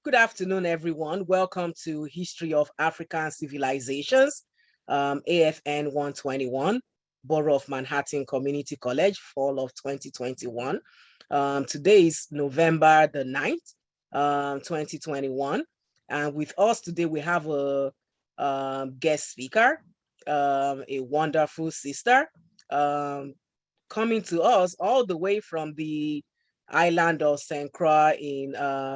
Good afternoon, everyone. Welcome to History of African Civilizations, AFN 121, Borough of Manhattan Community College, fall of 2021. Today is November the 9th, 2021. And with us today, we have a guest speaker, a wonderful sister, coming to us all the way from the island of St. Croix in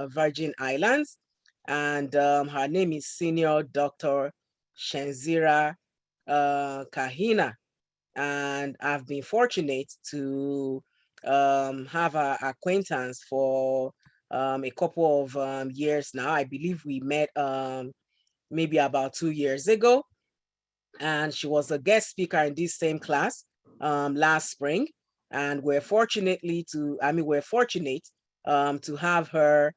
Virgin Islands. And her name is Senior Dr. Chenzira Kahina. And I've been fortunate to have her acquaintance for a couple of years now. I believe we met maybe about 2 years ago. And she was a guest speaker in this same class last spring. And we're fortunate to have her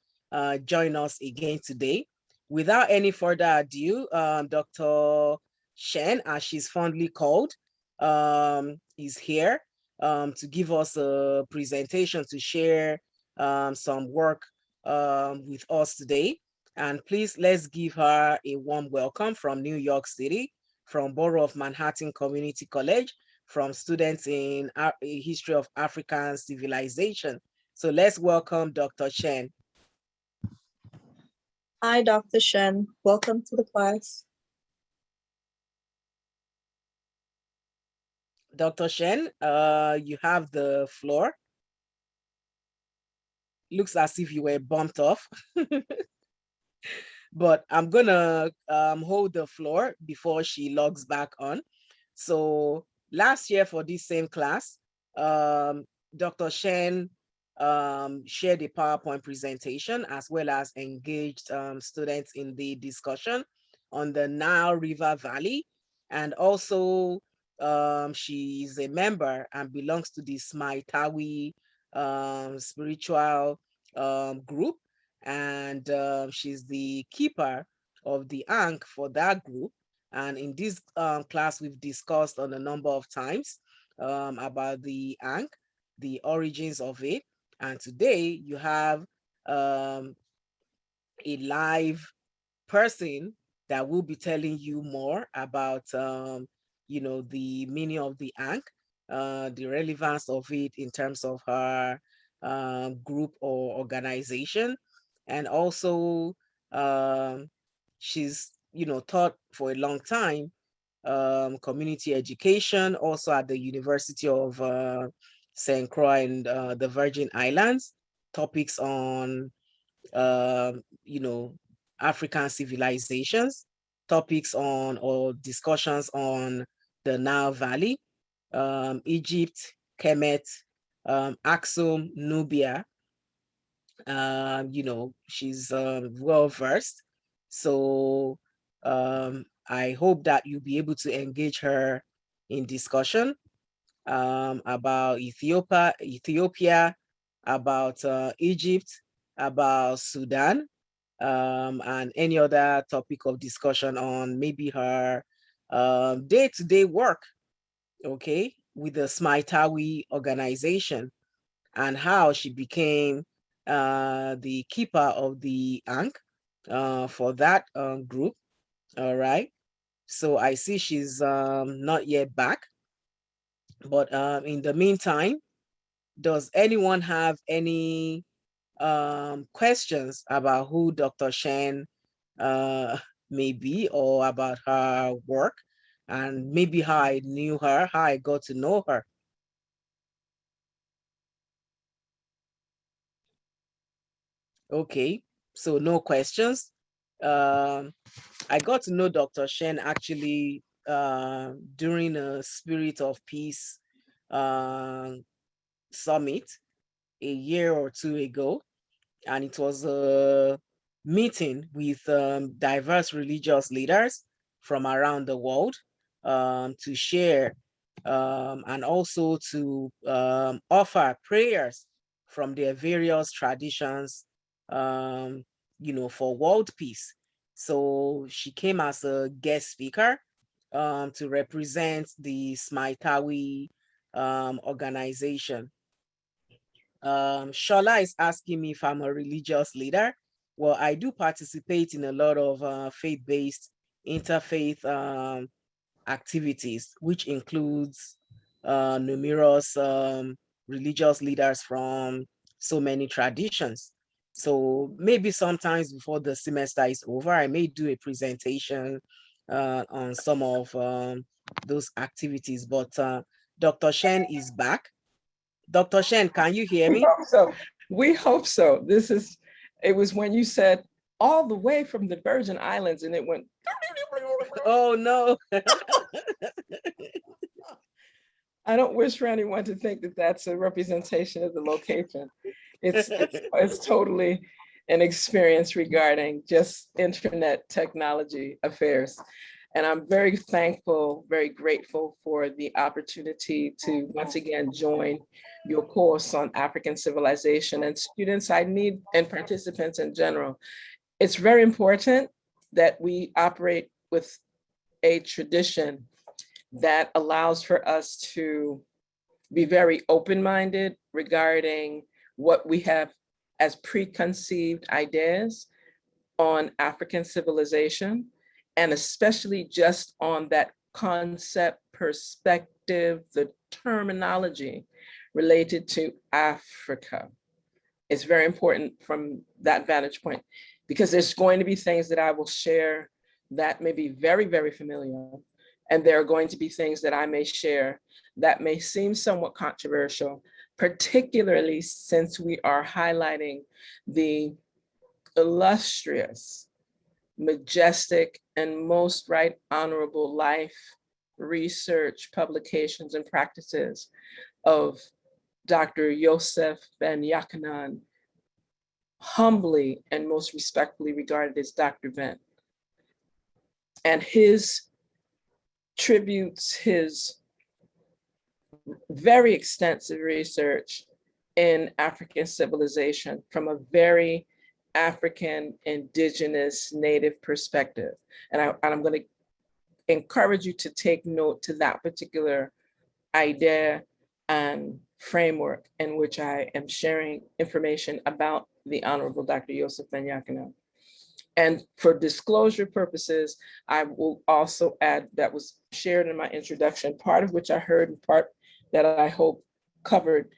join us again today. Without any further ado, Dr. Shen, as she's fondly called, is here to give us a presentation to share some work with us today. And please, let's give her a warm welcome from New York City, from Borough of Manhattan Community College, from students in History of African Civilization. So let's welcome Dr. Chen. Hi, Dr. Shen. Welcome to the class. Dr. Shen, you have the floor. Looks as if you were bumped off. But I'm gonna hold the floor before she logs back on. So last year for this same class, Dr. Shen shared a PowerPoint presentation as well as engaged students in the discussion on the Nile River Valley. And also she is a member and belongs to the Smaitawi spiritual group. And she's the keeper of the Ankh for that group. And in this class, we've discussed on a number of times about the Ankh, the origins of it. And today you have a live person that will be telling you more about, the meaning of the Ankh, the relevance of it in terms of her group or organization. And also, she's, taught for a long time community education, also at the University of St. Croix in the Virgin Islands, topics on, African civilizations, topics on or discussions on the Nile Valley, Egypt, Kemet, Axum, Nubia. She's well versed. So I hope that you'll be able to engage her in discussion about Ethiopia, about Egypt, about Sudan, and any other topic of discussion on maybe her day-to-day work, okay, with the Smaitawi organization and how she became the keeper of the Ankh for that group. All right. So I see she's not yet back. But in the meantime, does anyone have any questions about who Dr. Shen may be, or about her work, and maybe how I knew her, how I got to know her? Okay, so no questions. I got to know Dr. Shen actually during a Spirit of Peace summit a year or two ago. And it was a meeting with diverse religious leaders from around the world to share and also to offer prayers from their various traditions, for world peace. So she came as a guest speaker to represent the Smaitawi organization. Shola is asking me if I'm a religious leader. Well, I do participate in a lot of faith-based interfaith activities, which includes numerous religious leaders from so many traditions. So maybe sometimes before the semester is over, I may do a presentation on some of those activities. But Dr. Shen is back. Dr. Shen, can you hear We me? hope so. We hope so. It was when you said all the way from the Virgin Islands and it went. Oh, no. I don't wish for anyone to think that that's a representation of the location. It's totally an experience regarding just internet technology affairs. And I'm very thankful, very grateful for the opportunity to once again join your course on African civilization. And students I need, and participants in general, it's very important that we operate with a tradition that allows for us to be very open-minded regarding what we have as preconceived ideas on African civilization, and especially just on that concept, perspective, the terminology related to Africa. It's very important from that vantage point, because there's going to be things that I will share that may be very, very familiar. And there are going to be things that I may share that may seem somewhat controversial, particularly since we are highlighting the illustrious, majestic, and most right honorable life, research, publications, and practices of Dr. Yosef Ben Yakanan, humbly and most respectfully regarded as Dr. Ben. And his tributes, his very extensive research in African civilization from a very African, indigenous, native perspective. And I'm going to encourage you to take note to that particular idea and framework in which I am sharing information about the Honorable Dr. Yosef Ben Yakanan. And for disclosure purposes, I will also add, that was shared in my introduction, part of which I heard and part that I hope covered,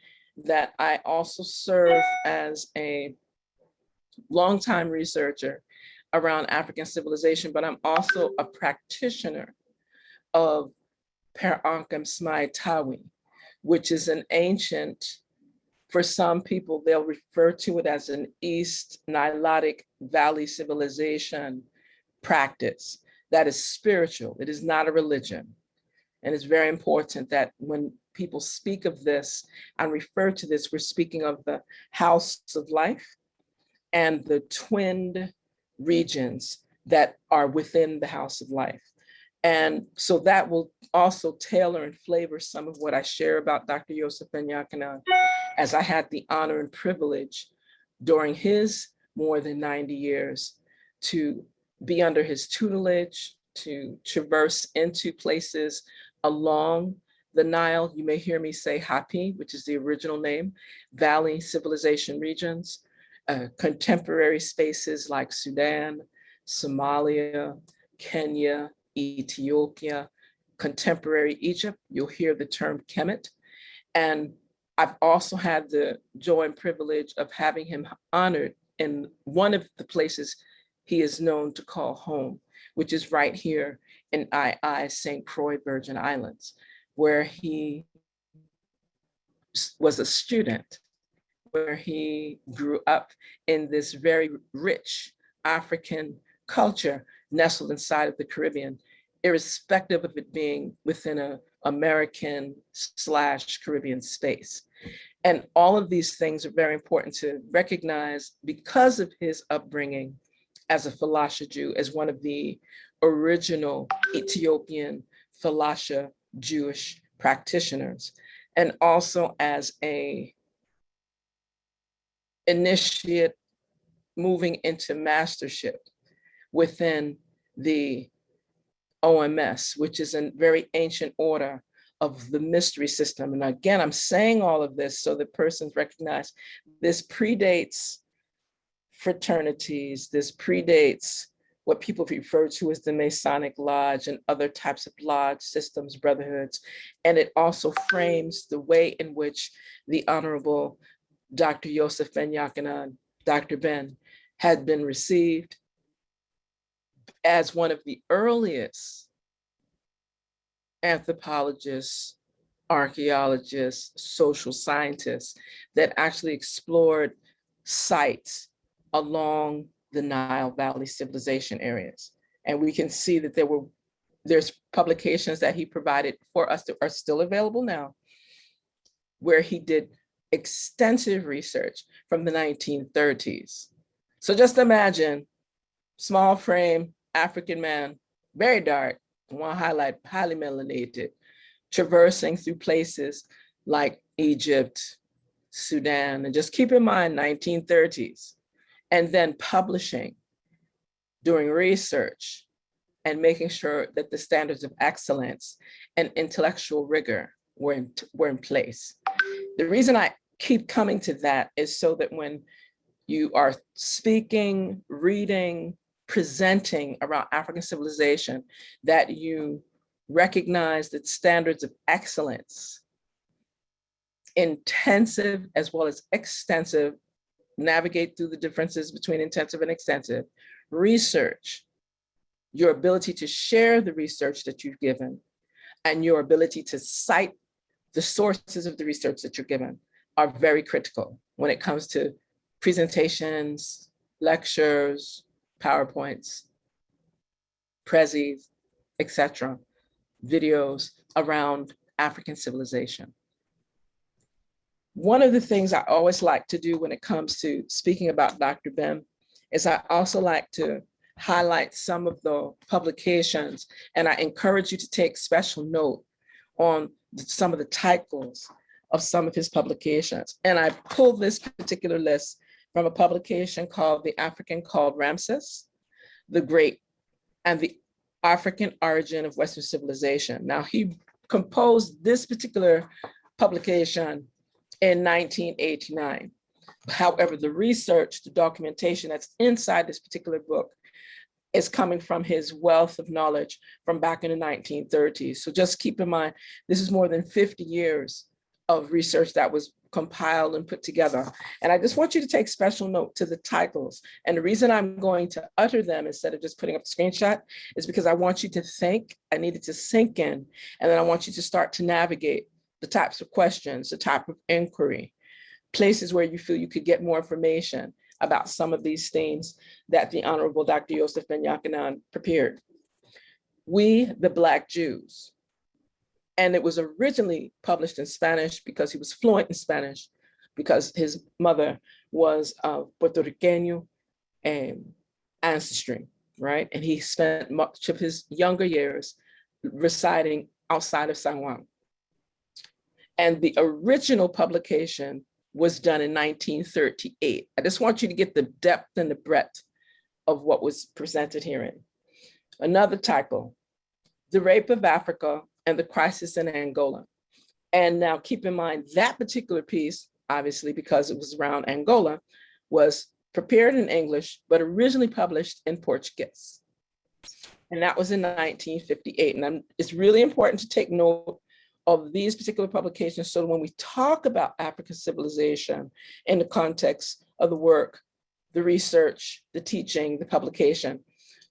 that I also serve as a longtime researcher around African civilization, but I'm also a practitioner of Per Ankem Smai Tawi, which is an ancient, for some people, they'll refer to it as an East Nilotic Valley civilization practice that is spiritual. It is not a religion. And it's very important that when people speak of this and refer to this, we're speaking of the house of life and the twinned regions that are within the house of life. And so that will also tailor and flavor some of what I share about Dr. Yosef Ben Yakanan, as I had the honor and privilege during his more than 90 years to be under his tutelage, to traverse into places along the Nile. You may hear me say Hapi, which is the original name, Valley Civilization regions, contemporary spaces like Sudan, Somalia, Kenya, Ethiopia, contemporary Egypt. You'll hear the term Kemet. And I've also had the joy and privilege of having him honored in one of the places he is known to call home, which is right here in St. Croix Virgin Islands, where he was a student, where he grew up in this very rich African culture nestled inside of the Caribbean, irrespective of it being within an American/Caribbean space. And all of these things are very important to recognize because of his upbringing as a Falasha Jew, as one of the original Ethiopian Falasha Jewish practitioners, and also as a initiate moving into mastership within the OMS, which is a very ancient order of the mystery system. And again, I'm saying all of this so that persons recognize this predates fraternities. This predates what people refer to as the Masonic Lodge and other types of lodge systems, brotherhoods. And it also frames the way in which the Honorable Dr. Yosef Ben Yakinan, Dr. Ben, had been received as one of the earliest anthropologists, archaeologists, social scientists that actually explored sites along the Nile Valley civilization areas. And we can see that there's publications that he provided for us that are still available now, where he did extensive research from the 1930s. So just imagine, small frame, African man, very dark, one highlight, highly melanated, traversing through places like Egypt, Sudan, and just keep in mind 1930s, and then publishing, doing research, and making sure that the standards of excellence and intellectual rigor were in place. The reason I keep coming to that is so that when you are speaking, reading, presenting around African civilization, that you recognize that standards of excellence, intensive as well as extensive, navigate through the differences between intensive and extensive, research, your ability to share the research that you've given, and your ability to cite the sources of the research that you're given are very critical when it comes to presentations, lectures, PowerPoints, prezis, etc., videos around African civilization. One of the things I always like to do when it comes to speaking about Dr. Ben is I also like to highlight some of the publications, and I encourage you to take special note on some of the titles of some of his publications. And I pulled this particular list from a publication called The African Called Ramses the Great and the African Origin of Western Civilization. Now, he composed this particular publication in 1989. However, the research, the documentation that's inside this particular book is coming from his wealth of knowledge from back in the 1930s. So just keep in mind, this is more than 50 years of research that was compiled and put together. And I just want you to take special note to the titles. And the reason I'm going to utter them instead of just putting up the screenshot is because I want you to think, I need it to sink in, and then I want you to start to navigate the types of questions, the type of inquiry, places where you feel you could get more information about some of these themes that the Honorable Dr. Yosef Ben Yakinan prepared. We, the Black Jews. And it was originally published in Spanish because he was fluent in Spanish, because his mother was of Puerto Rican ancestry, right? And he spent much of his younger years residing outside of San Juan. And the original publication was done in 1938. I just want you to get the depth and the breadth of what was presented herein. Another title, The Rape of Africa and the Crisis in Angola. And now keep in mind that particular piece, obviously because it was around Angola, was prepared in English, but originally published in Portuguese. And that was in 1958. And it's really important to take note of these particular publications so that when we talk about African civilization in the context of the work, the research, the teaching, the publication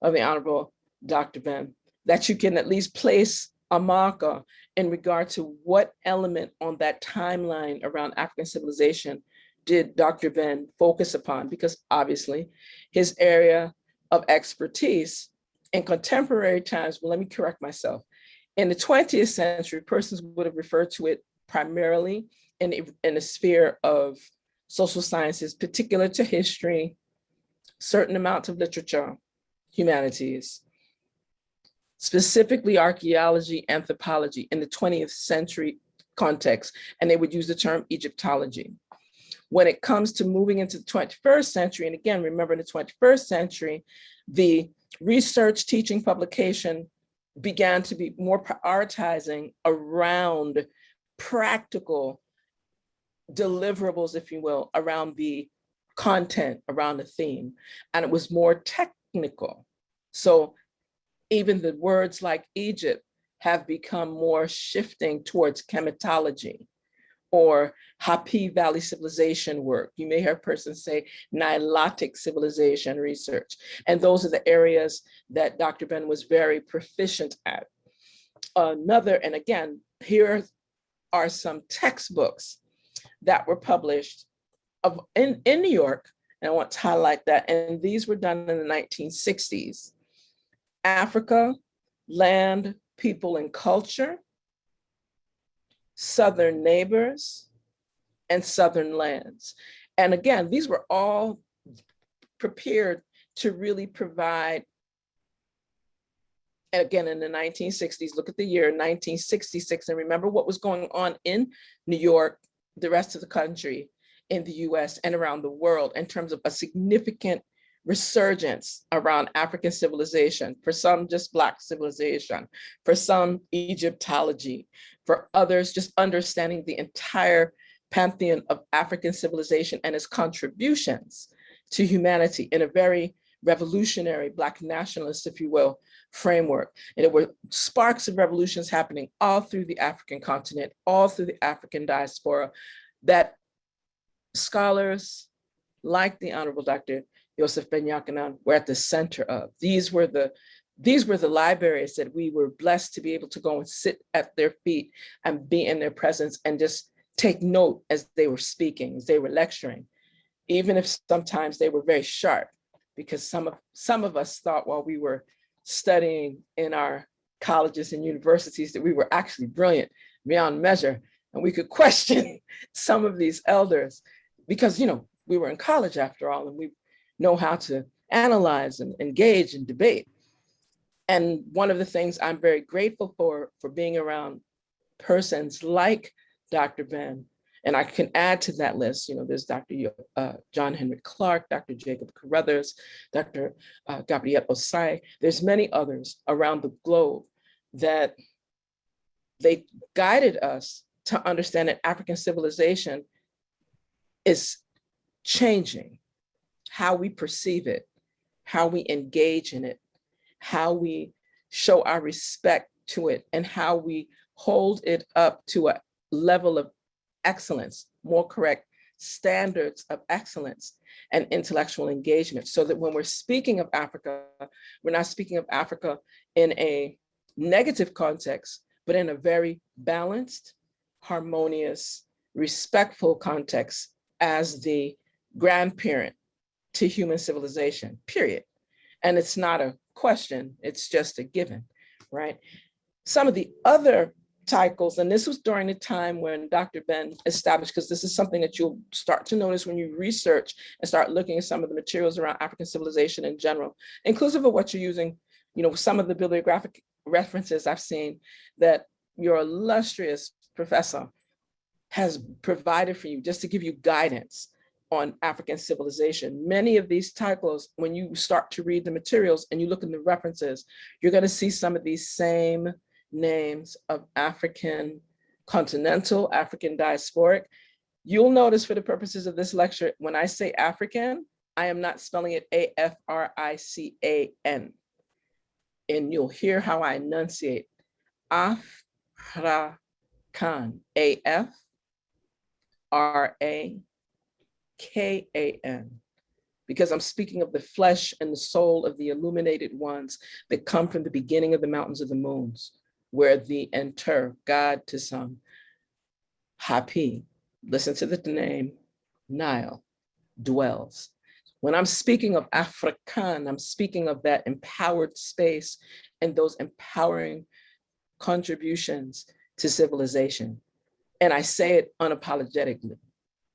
of the Honorable Dr. Ben, that you can at least place a marker in regard to what element on that timeline around African civilization did Dr. Ben focus upon, because obviously his area of expertise in contemporary times, well, let me correct myself. In the 20th century, persons would have referred to it primarily in the sphere of social sciences, particular to history, certain amounts of literature, humanities, specifically archaeology, anthropology in the 20th century context, and they would use the term Egyptology. When it comes to moving into the 21st century, and again, remember in the 21st century, the research, teaching, publication began to be more prioritizing around practical deliverables, if you will, around the content around the theme, and it was more technical. So even the words like Egypt have become more shifting towards chematology or Hapi Valley civilization work. You may hear a person say Nilotic civilization research. And those are the areas that Dr. Ben was very proficient at. Another, and again, here are some textbooks that were published in New York, and I want to highlight that, and these were done in the 1960s. Africa, Land, People, and Culture, Southern Neighbors, and Southern Lands. And again, these were all prepared to really provide, again, in the 1960s, look at the year 1966, and remember what was going on in New York, the rest of the country, in the US and around the world in terms of a significant resurgence around African civilization, for some just Black civilization, for some Egyptology, for others just understanding the entire pantheon of African civilization and its contributions to humanity in a very revolutionary Black nationalist, if you will, framework. And there were sparks of revolutions happening all through the African continent, all through the African diaspora, that scholars like the Honorable Dr. Yosef Ben-Yakanan were at the center of. These were the libraries that we were blessed to be able to go and sit at their feet and be in their presence and just take note as they were speaking, as they were lecturing, even if sometimes they were very sharp, because some of us thought while we were studying in our colleges and universities that we were actually brilliant beyond measure, and we could question some of these elders because, we were in college after all, and we know how to analyze and engage and debate. And one of the things I'm very grateful for being around persons like Dr. Ben, and I can add to that list, there's Dr. John Henry Clark, Dr. Jacob Carruthers, Dr. Gabrielle Osai, there's many others around the globe that they guided us to understand that African civilization is changing how we perceive it, how we engage in it, how we show our respect to it, and how we hold it up to a level of excellence, more correct standards of excellence and intellectual engagement, so that when we're speaking of Africa, we're not speaking of Africa in a negative context, but in a very balanced, harmonious, respectful context as the grandparent to human civilization, period. And it's not a question, it's just a given, right? Some of the other titles, and this was during the time when Dr. Ben established, because this is something that you'll start to notice when you research and start looking at some of the materials around African civilization in general, inclusive of what you're using, some of the bibliographic references I've seen that your illustrious professor has provided for you just to give you guidance on African civilization. Many of these titles, when you start to read the materials and you look in the references, you're going to see some of these same names of African continental, African diasporic. You'll notice for the purposes of this lecture, when I say African, I am not spelling it A-F-R-I-C-A-N. And you'll hear how I enunciate African, A-F-R-A-K-A-N, because I'm speaking of the flesh and the soul of the illuminated ones that come from the beginning of the mountains of the moons, where the enter, God to some, Hapi, listen to the name, Nile, dwells. When I'm speaking of African, I'm speaking of that empowered space and those empowering contributions to civilization. And I say it unapologetically.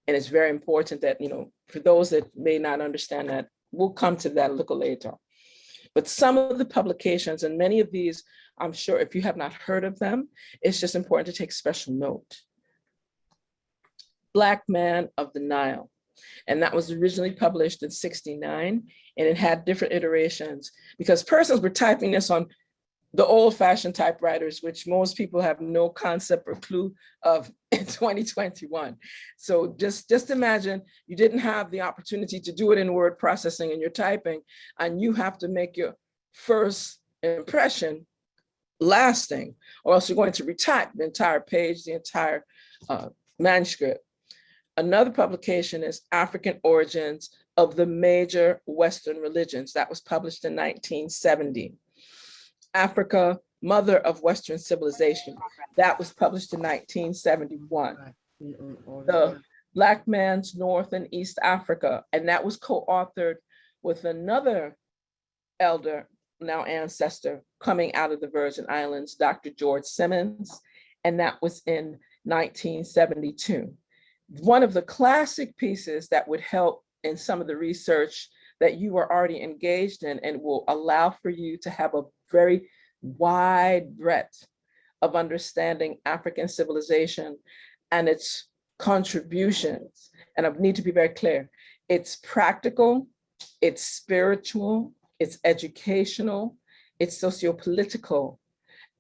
And it's very important that, for those that may not understand that, we'll come to that a little later. But some of the publications, and many of these, I'm sure if you have not heard of them, it's just important to take special note. Black Man of the Nile. And that was originally published in '69, and it had different iterations because persons were typing this on the old-fashioned typewriters, which most people have no concept or clue of in 2021. So just imagine you didn't have the opportunity to do it in word processing and you're typing, and you have to make your first impression lasting, or else you're going to retype the entire page, the entire manuscript. Another publication is African Origins of the Major Western Religions. That was published in 1970. Africa, Mother of Western Civilization. That was published in 1971. The Black Man's North and East Africa, and that was co-authored with another elder, now ancestor, coming out of the Virgin Islands, Dr. George Simmons, and that was in 1972. One of the classic pieces that would help in some of the research that you are already engaged in and will allow for you to have a very wide breadth of understanding African civilization and its contributions. And I need to be very clear, it's practical, it's spiritual, it's educational, it's socio-political,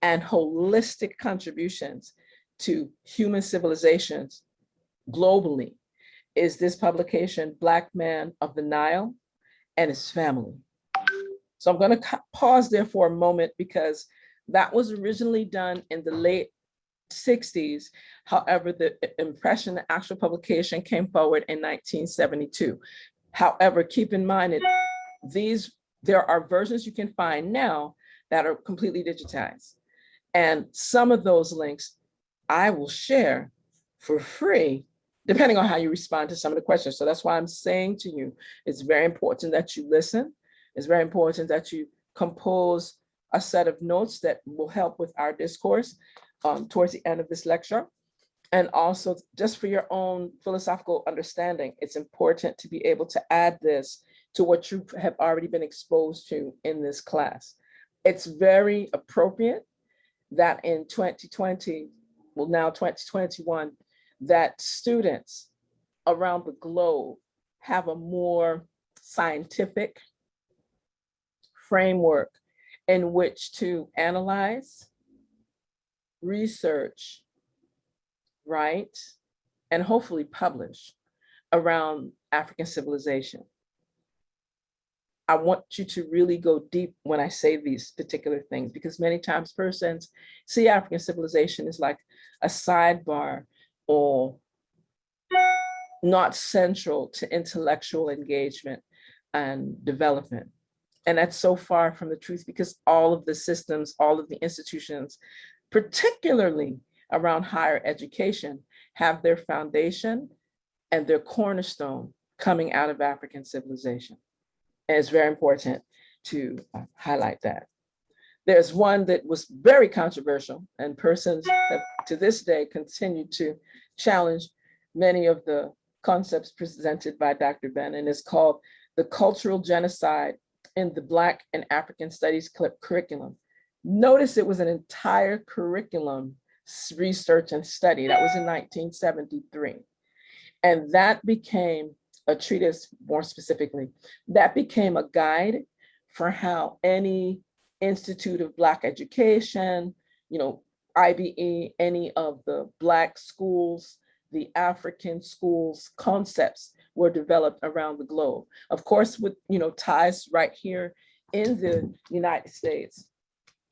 and holistic contributions to human civilizations globally is this publication, Black Man of the Nile and His Family. So I'm going to pause there for a moment because that was originally done in the late 60s. However, the impression, the actual publication came forward in 1972. However, keep in mind that there are versions you can find now that are completely digitized. And some of those links I will share for free, depending on how you respond to some of the questions. So that's why I'm saying to you, it's very important that you listen. It's very important that you compose a set of notes that will help with our discourse towards the end of this lecture. And also just for your own philosophical understanding, it's important to be able to add this to what you have already been exposed to in this class. It's very appropriate that in 2020, well now 2021, that students around the globe have a more scientific framework in which to analyze, research, write, and hopefully publish around African civilization. I want you to really go deep when I say these particular things, because many times persons see African civilization as like a sidebar or not central to intellectual engagement and development. And that's so far from the truth, because all of the systems, all of the institutions, particularly around higher education, have their foundation and their cornerstone coming out of African civilization. And it's very important to highlight that. There's one that was very controversial, and persons have to this day continue to challenge many of the concepts presented by Dr. Ben, and it's called The Cultural Genocide in the Black and African Studies Curriculum. Notice it was an entire curriculum research and study. That was in 1973. And that became a treatise, more specifically, that became a guide for how any Institute of Black Education, IBE, any of the Black schools, the African schools concepts were developed around the globe. Of course, with ties right here in the United States.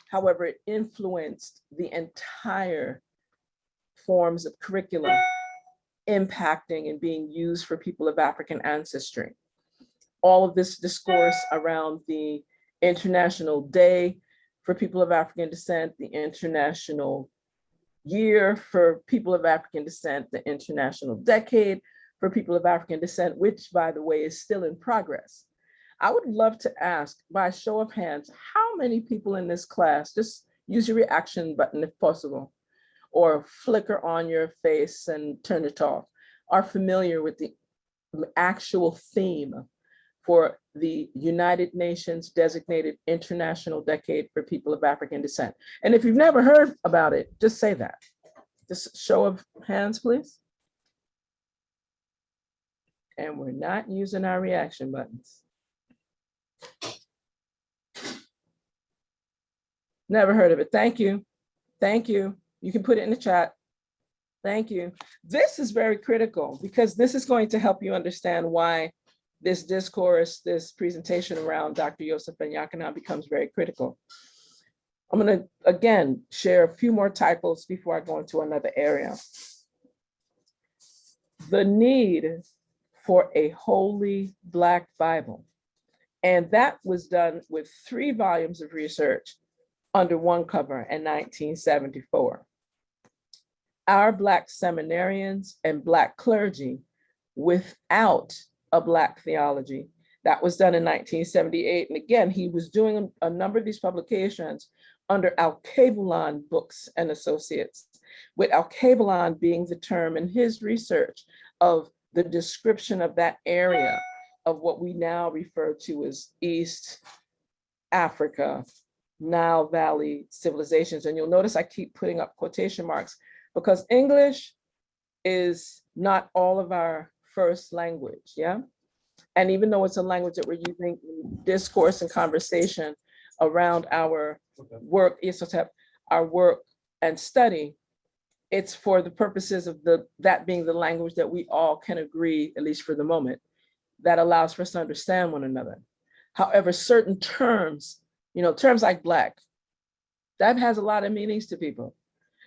However, it influenced the entire forms of curriculum impacting and being used for people of African ancestry. All of this discourse around the International Day for people of African descent, the International Year for people of African descent, the International Decade for people of African descent, which, by the way, is still in progress. I would love to ask, by a show of hands, how many people in this class, just use your reaction button if possible, or flicker on your face and turn it off, are familiar with the actual theme for the United Nations designated International Decade for people of African descent. And if you've never heard about it, just say that. Just show of hands, please. And we're not using our reaction buttons. Never heard of it. Thank you. Thank you. You can put it in the chat. Thank you. This is very critical because this is going to help you understand why this discourse, this presentation around Dr. Yosef Ben-Jochannan becomes very critical. I'm going to, again, share a few more typos before I go into another area. The need for a holy Black Bible. And that was done with 3 volumes of research under one cover in 1974. Our Black seminarians and Black clergy without a Black theology. That was done in 1978. And again, he was doing a number of these publications under Al-Kabulan Books and Associates, with Al-Kabulan being the term in his research of the description of that area of what we now refer to as East Africa, Nile Valley civilizations. And you'll notice I keep putting up quotation marks because English is not all of our first language, yeah? And even though it's a language that we're using in discourse and conversation around our work, our work and study, it's for the purposes of that being the language that we all can agree, at least for the moment, that allows for us to understand one another. However, certain terms, terms like Black, that has a lot of meanings to people.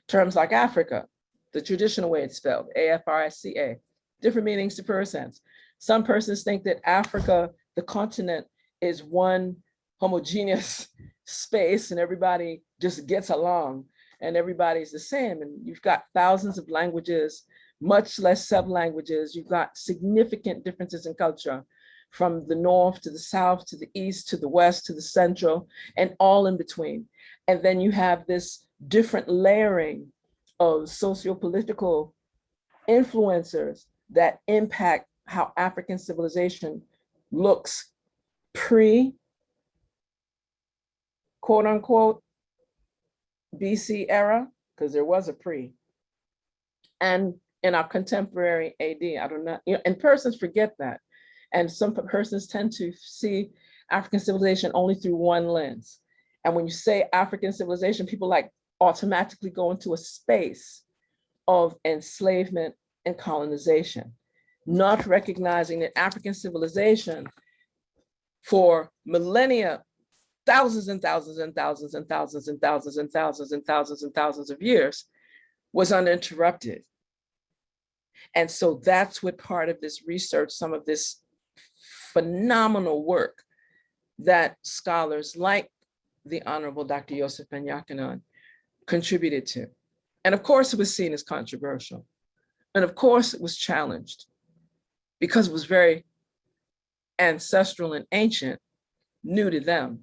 Terms like Africa, the traditional way it's spelled, A-F-R-I-C-A, different meanings to persons. Some persons think that Africa, the continent, is one homogeneous space and everybody just gets along and everybody's the same. And you've got thousands of languages, much less sub-languages. You've got significant differences in culture from the north to the south, to the east, to the west, to the central, and all in between. And then you have this different layering of socio-political influencers that impact how African civilization looks pre, quote unquote, BC era, because there was a pre, and in our contemporary AD. I don't know, and persons forget that. And some persons tend to see African civilization only through one lens. And when you say African civilization, people like automatically go into a space of enslavement and colonization, not recognizing that African civilization for millennia, thousands and thousands and thousands and thousands and thousands and thousands and thousands and thousands of years was uninterrupted. And so that's what part of this research, some of this phenomenal work that scholars like the Honorable Dr. Yosef Ben-Jochannan contributed to. And of course it was seen as controversial. And of course it was challenged because it was very ancestral and ancient, new to them,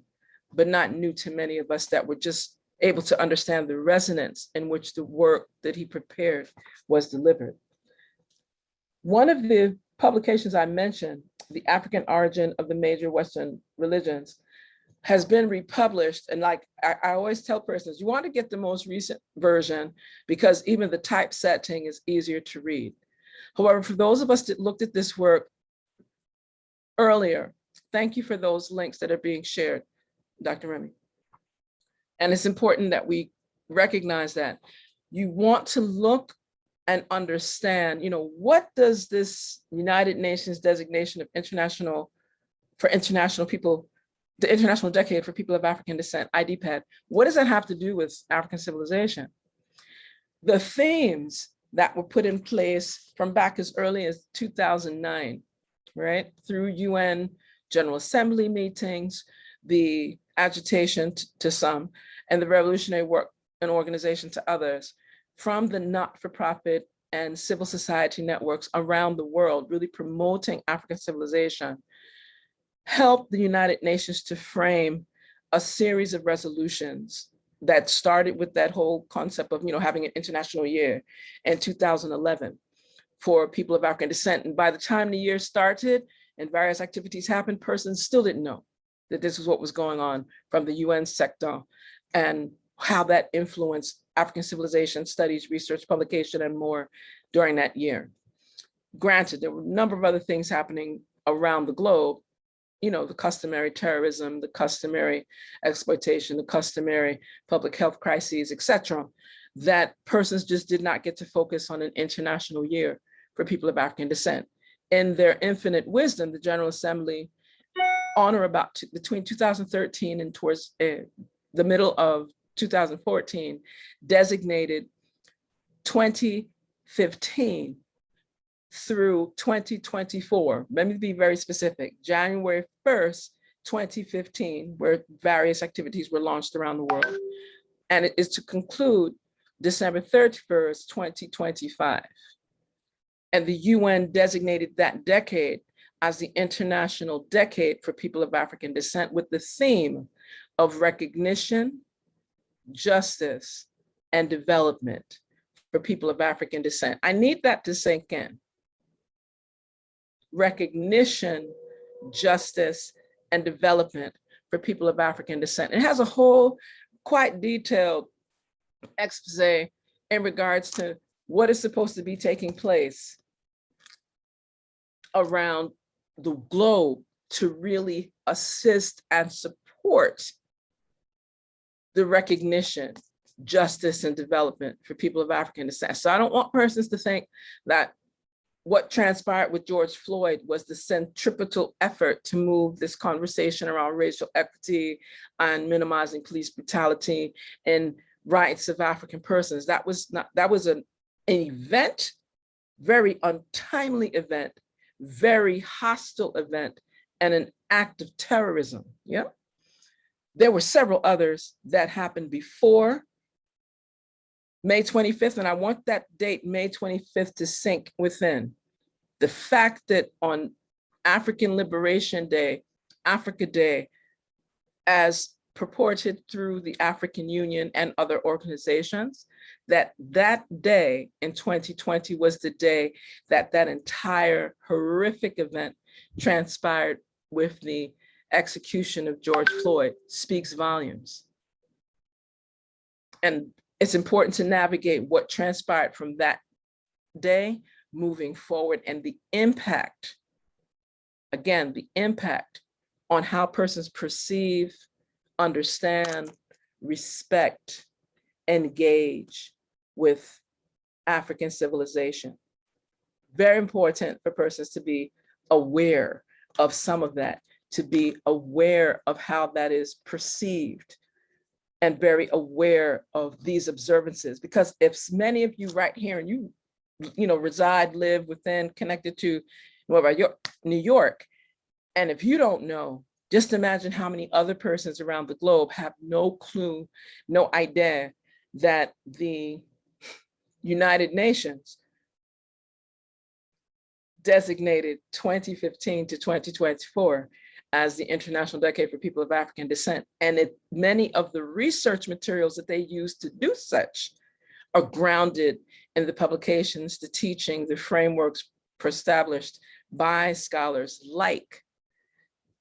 but not new to many of us that were just able to understand the resonance in which the work that he prepared was delivered. One of the publications I mentioned, The African Origin of the Major Western Religions, has been republished. And like I always tell persons, you want to get the most recent version because even the typesetting is easier to read. However, for those of us that looked at this work earlier, thank you for those links that are being shared, Dr. Remy. And it's important that we recognize that. You want to look and understand, what does this United Nations designation of international people, the International Decade for People of African Descent, IDPAD, what does that have to do with African civilization? The themes that were put in place from back as early as 2009, right, through UN General Assembly meetings, the agitation to some, and the revolutionary work and organization to others, from the not-for-profit and civil society networks around the world, really promoting African civilization, helped the United Nations to frame a series of resolutions that started with that whole concept of having an international year in 2011 for people of African descent. And by the time the year started and various activities happened, persons still didn't know that this is what was going on from the UN sector and how that influenced African civilization studies, research, publication, and more during that year. Granted, there were a number of other things happening around the globe, the customary terrorism, the customary exploitation, the customary public health crises, etc., that persons just did not get to focus on an international year for people of African descent. In their infinite wisdom, the General Assembly, on or about between 2013 and towards the middle of 2014, designated 2015 through 2024. Let me be very specific. January 1st, 2015, where various activities were launched around the world. And it is to conclude December 31st, 2025. And the UN designated that decade as the International Decade for People of African Descent, with the theme of recognition, justice, and development for people of African descent. I need that to sink in. Recognition, justice, and development for people of African descent. It has a whole quite detailed expose in regards to what is supposed to be taking place around the globe to really assist and support the recognition, justice, and development for people of African descent. So I don't want persons to think that what transpired with George Floyd was the centripetal effort to move this conversation around racial equity and minimizing police brutality and rights of African persons. That was an event, very untimely event, very hostile event, and an act of terrorism. Yeah. There were several others that happened before May 25th, and I want that date, May 25th, to sink within. The fact that on African Liberation Day, Africa Day, as purported through the African Union and other organizations, that day in 2020 was the day that entire horrific event transpired with the execution of George Floyd, speaks volumes. And it's important to navigate what transpired from that day moving forward, and the impact, again, the impact on how persons perceive, understand, respect, engage with African civilization. Very important for persons to be aware of some of that, to be aware of how that is perceived, and very aware of these observances. Because if many of you right here, and you reside, live within, connected to New York, and if you don't know, just imagine how many other persons around the globe have no clue, no idea that the United Nations designated 2015 to 2024 as the International Decade for People of African Descent. And many of the research materials that they use to do such are grounded in the publications, the teaching, the frameworks established by scholars like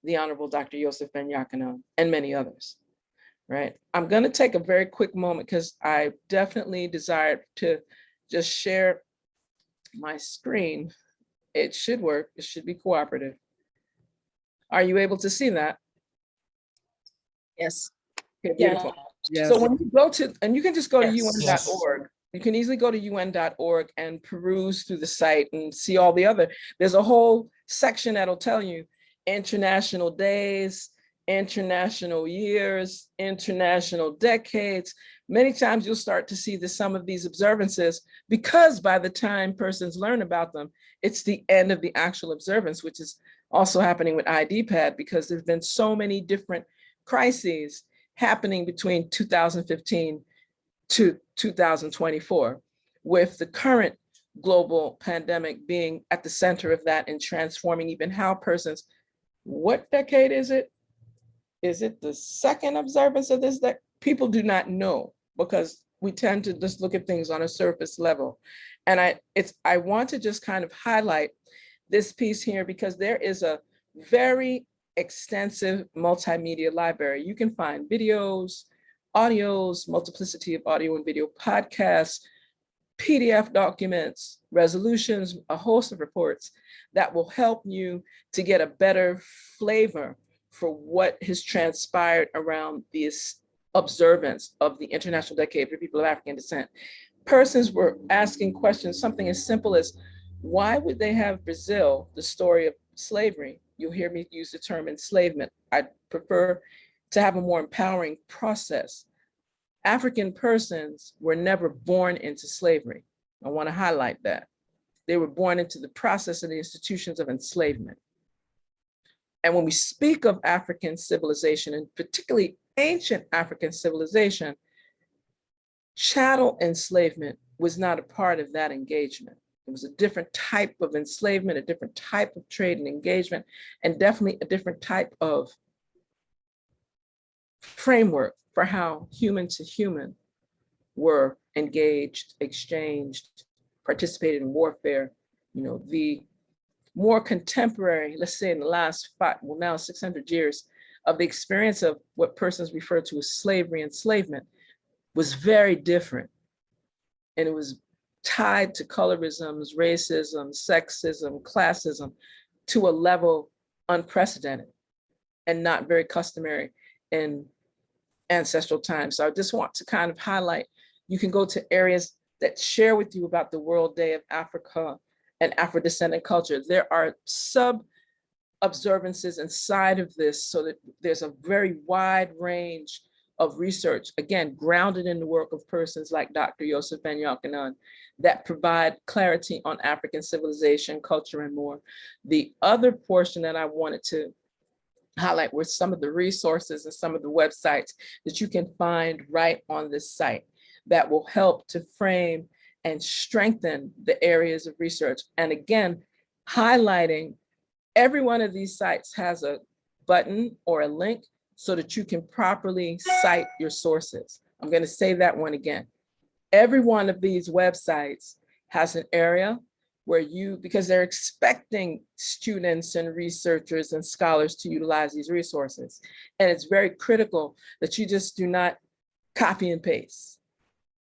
the Honorable Dr. Yosef Ben-Jochannan and many others, right? I'm gonna take a very quick moment because I definitely desired to just share my screen. It should work, it should be cooperative. Are you able to see that? Yes. Okay, beautiful. Yes. So when you go to, and you can just go to Yes. un.org, you can easily go to un.org and peruse through the site and see all the other, there's a whole section that'll tell you international days, international years, international decades. Many times you'll start to see some of these observances, because by the time persons learn about them, it's the end of the actual observance, which is also happening with IDPAD, because there's been so many different crises happening between 2015 to 2024, with the current global pandemic being at the center of that and transforming even how persons, what decade is it? Is it the second observance of this that people do not know, because we tend to just look at things on a surface level. And I want to just kind of highlight this piece here, because there is a very extensive multimedia library. You can find videos, audios, multiplicity of audio and video podcasts, PDF documents, resolutions, a host of reports that will help you to get a better flavor for what has transpired around this observance of the International Decade for People of African Descent. Persons were asking questions, something as simple as, why would they have Brazil, the story of slavery? You'll hear me use the term enslavement. I prefer to have a more empowering process. African persons were never born into slavery. I want to highlight that. They were born into the process and the institutions of enslavement. And when we speak of African civilization, and particularly ancient African civilization, chattel enslavement was not a part of that engagement. It was a different type of enslavement, a different type of trade and engagement, and definitely a different type of framework for how human to human were engaged, exchanged, participated in warfare. You know, the more contemporary, let's say in the last now 600 years of the experience of what persons refer to as slavery, enslavement, was very different. And it was tied to colorisms, racism, sexism, classism, to a level unprecedented and not very customary in ancestral times. So I just want to kind of highlight, you can go to areas that share with you about the World Day of Africa and Afro-descendant culture. There are sub-observances inside of this, so that there's a very wide range of research, again, grounded in the work of persons like Dr. Yosef Ben-Yochanan, that provide clarity on African civilization, culture, and more. The other portion that I wanted to highlight were some of the resources and some of the websites that you can find right on this site that will help to frame and strengthen the areas of research. And again, highlighting every one of these sites has a button or a link so that you can properly cite your sources. I'm going to say that one again. Every one of these websites has an area where because they're expecting students and researchers and scholars to utilize these resources. And it's very critical that you just do not copy and paste,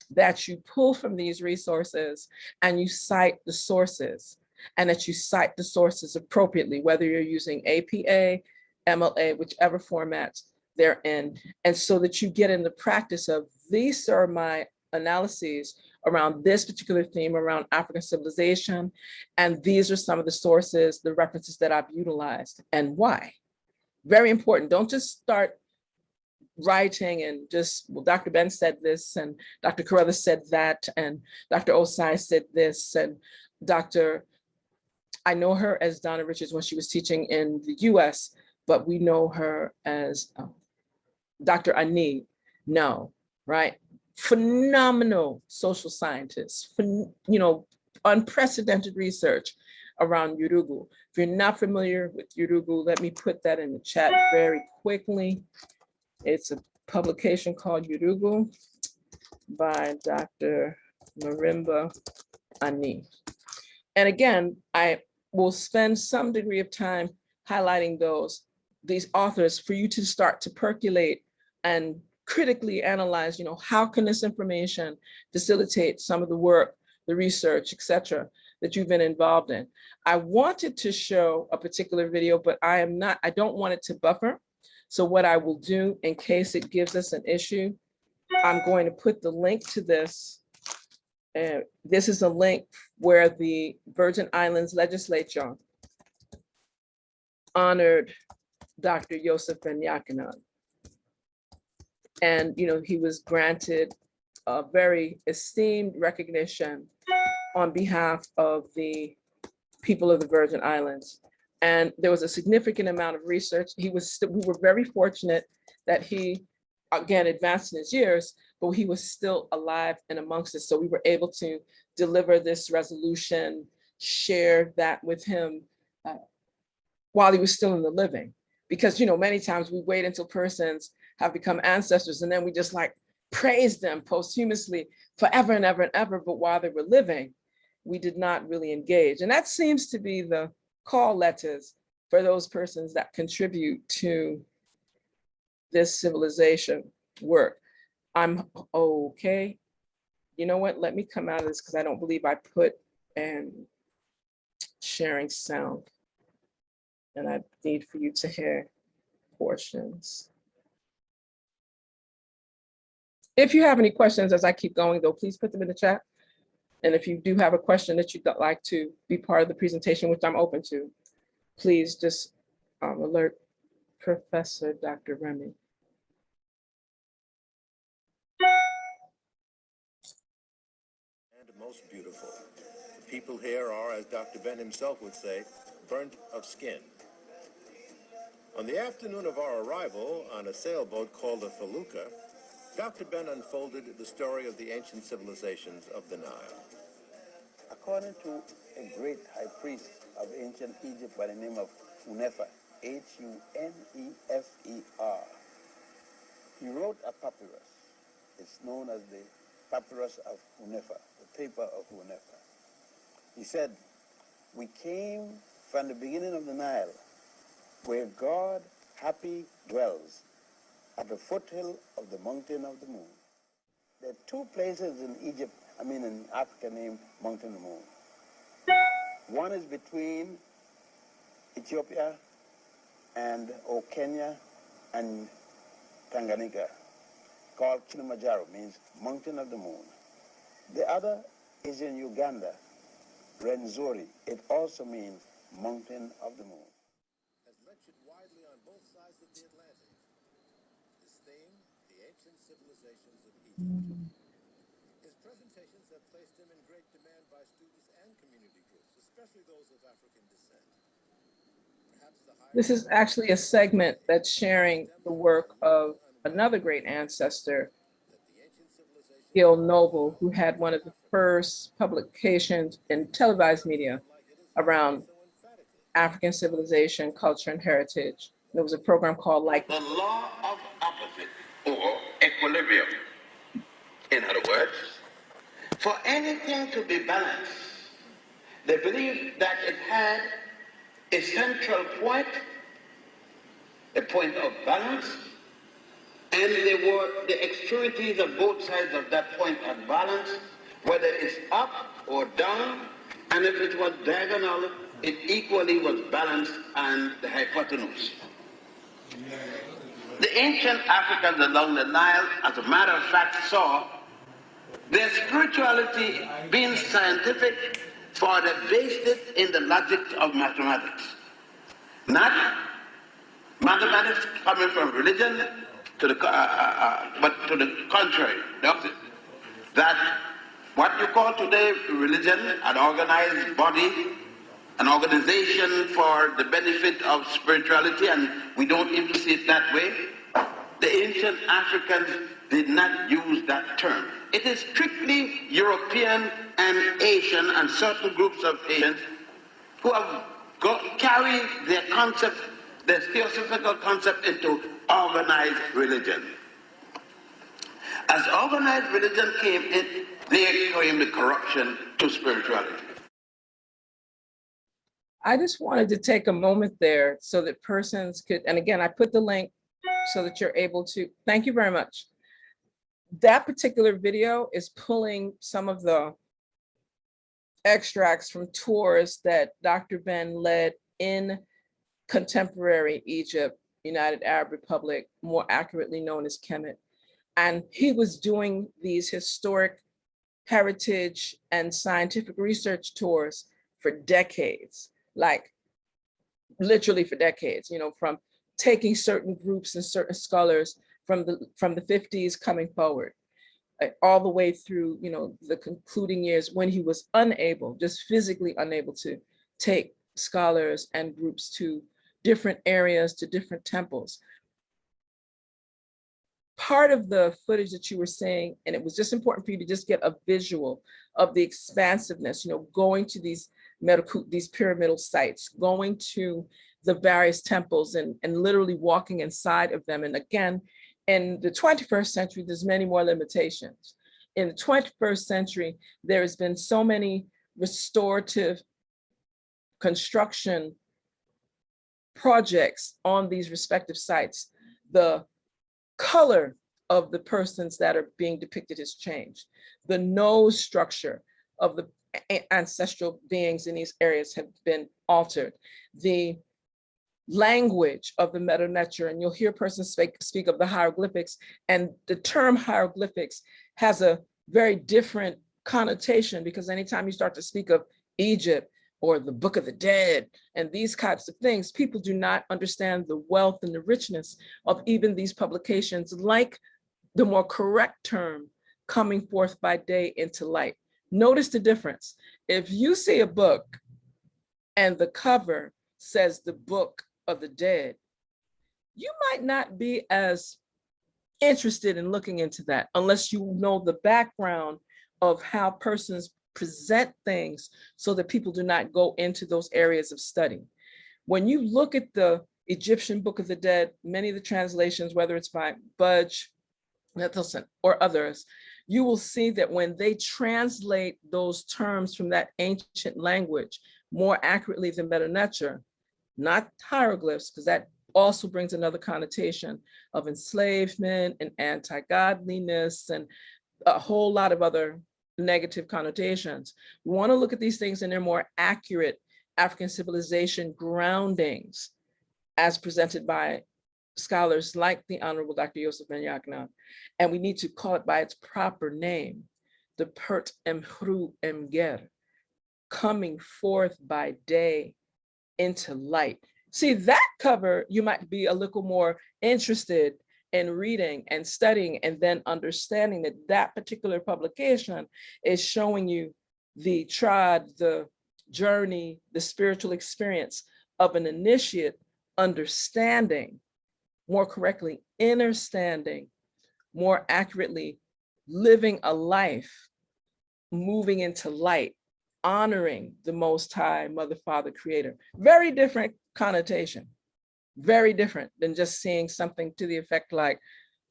that you pull from these resources and you cite the sources, and that you cite the sources appropriately, whether you're using APA, MLA, whichever formats they're in. And so that you get in the practice of, these are my analyses around this particular theme around African civilization. And these are some of the sources, the references that I've utilized and why. Very important. Don't just start writing and just, well, Dr. Ben said this, and Dr. Carruthers said that, and Dr. Osai said this, and I know her as Donna Richards when she was teaching in the US, but we know her as Dr. Ani. No, right? Phenomenal social scientist, unprecedented research around Yurugu. If you're not familiar with Yurugu, let me put that in the chat very quickly. It's a publication called Yurugu by Dr. Marimba Ani. And again, I will spend some degree of time highlighting these authors for you to start to percolate and critically analyze, how can this information facilitate some of the work, the research, et cetera, that you've been involved in. I wanted to show a particular video, but I don't want it to buffer. So what I will do, in case it gives us an issue, I'm going to put the link to this. And this is a link where the Virgin Islands legislature honored Dr. Yosef Ben-Yochanan. And he was granted a very esteemed recognition on behalf of the people of the Virgin Islands. And there was a significant amount of research. We were very fortunate that he, again, advanced in his years, but he was still alive and amongst us. So we were able to deliver this resolution, share that with him while he was still in the living. Because, many times we wait until persons have become ancestors and then we just praise them posthumously forever and ever and ever. But while they were living, we did not really engage. And that seems to be the call letters for those persons that contribute to this civilization work. I'm okay. you know what, let me come out of this because I don't believe I put sharing sound. And I need for you to hear portions. If you have any questions as I keep going though, please put them in the chat. And if you do have a question that you'd like to be part of the presentation, which I'm open to, please just alert Professor Dr. Remy. And most beautiful. The people here are, as Dr. Ben himself would say, burnt of skin. On the afternoon of our arrival on a sailboat called a felucca, Dr. Ben unfolded the story of the ancient civilizations of the Nile. According to a great high priest of ancient Egypt by the name of Hunefer, Hunefer, he wrote a papyrus. It's known as the papyrus of Hunefer, the paper of Hunefer. He said, we came from the beginning of the Nile, where God happy dwells, at the foothill of the mountain of the moon. There are two places in Egypt, in Africa named Mountain of the Moon. One is between Ethiopia or Kenya and Tanganyika, called Kilimanjaro, means Mountain of the Moon. The other is in Uganda, Rwenzori. It also means Mountain of the Moon. Has lectured widely on both sides of the Atlantic. His theme, the ancient civilizations of Egypt. His presentations have placed him in great demand by students and community groups, especially those of African descent. This is actually a segment that's sharing the work of another great ancestor, Gil Noble, who had one of the first publications in televised media around African civilization, culture, and heritage. There was a program called Like. The law of opposite or equilibrium. In other words, for anything to be balanced, they believed that it had a central point, a point of balance, and there were the extremities of both sides of that point of balance, whether it's up or down, and if it was diagonal, it equally was balanced on the hypotenuse. The ancient Africans along the Nile, as a matter of fact, saw their spirituality being scientific, for they based it in the logic of mathematics. Not mathematics coming from religion, but to the contrary, the opposite. That what you call today religion, an organized body, an organization for the benefit of spirituality, and we don't even see it that way. The ancient Africans did not use that term. It is strictly European and Asian and certain groups of Asians who have carried their concept, their theosophical concept, into organized religion. As organized religion came in, there came the corruption to spirituality. I just wanted to take a moment there so that persons could, and again, I put the link so that you're able to, thank you very much. That particular video is pulling some of the extracts from tours that Dr. Ben led in contemporary Egypt, United Arab Republic, more accurately known as Kemet. And he was doing these historic heritage and scientific research tours for decades, like literally for decades, from taking certain groups and certain scholars from the 50s coming forward, all the way through, the concluding years when he was unable, just physically unable to take scholars and groups to different areas, to different temples. Part of the footage that you were saying, and it was just important for you to just get a visual of the expansiveness, going to these pyramidal sites, going to the various temples and literally walking inside of them. And again, in the 21st century, there's many more limitations. In the 21st century, there has been so many restorative construction projects on these respective sites. The color of the persons that are being depicted has changed. The nose structure of the ancestral beings in these areas have been altered. The language of the meta nature, and you'll hear persons speak of the hieroglyphics, and the term hieroglyphics has a very different connotation, because anytime you start to speak of Egypt or the Book of the Dead and these types of things, people do not understand the wealth and the richness of even these publications, like the more correct term, coming forth by day into light. Notice the difference. If you see a book and the cover says the Book of the Dead, you might not be as interested in looking into that unless you know the background of how persons present things so that people do not go into those areas of study. When you look at the Egyptian Book of the Dead, many of the translations, whether it's by Budge, Nicholson, or others, you will see that when they translate those terms from that ancient language more accurately than Meta Nature, not hieroglyphs, because that also brings another connotation of enslavement and anti-godliness and a whole lot of other negative connotations. We want to look at these things in their more accurate African civilization groundings as presented by scholars like the Honorable Dr. Yosef Ben-Yaknan. And we need to call it by its proper name, the Pert Emhru Emger, coming forth by day into light. See, that cover, you might be a little more interested in reading and studying, and then understanding that that particular publication is showing you the trod, the journey, the spiritual experience of an initiate understanding, more correctly, understanding, more accurately, living a life, moving into light, honoring the Most High, Mother, Father, Creator. Very different connotation, very different than just seeing something to the effect like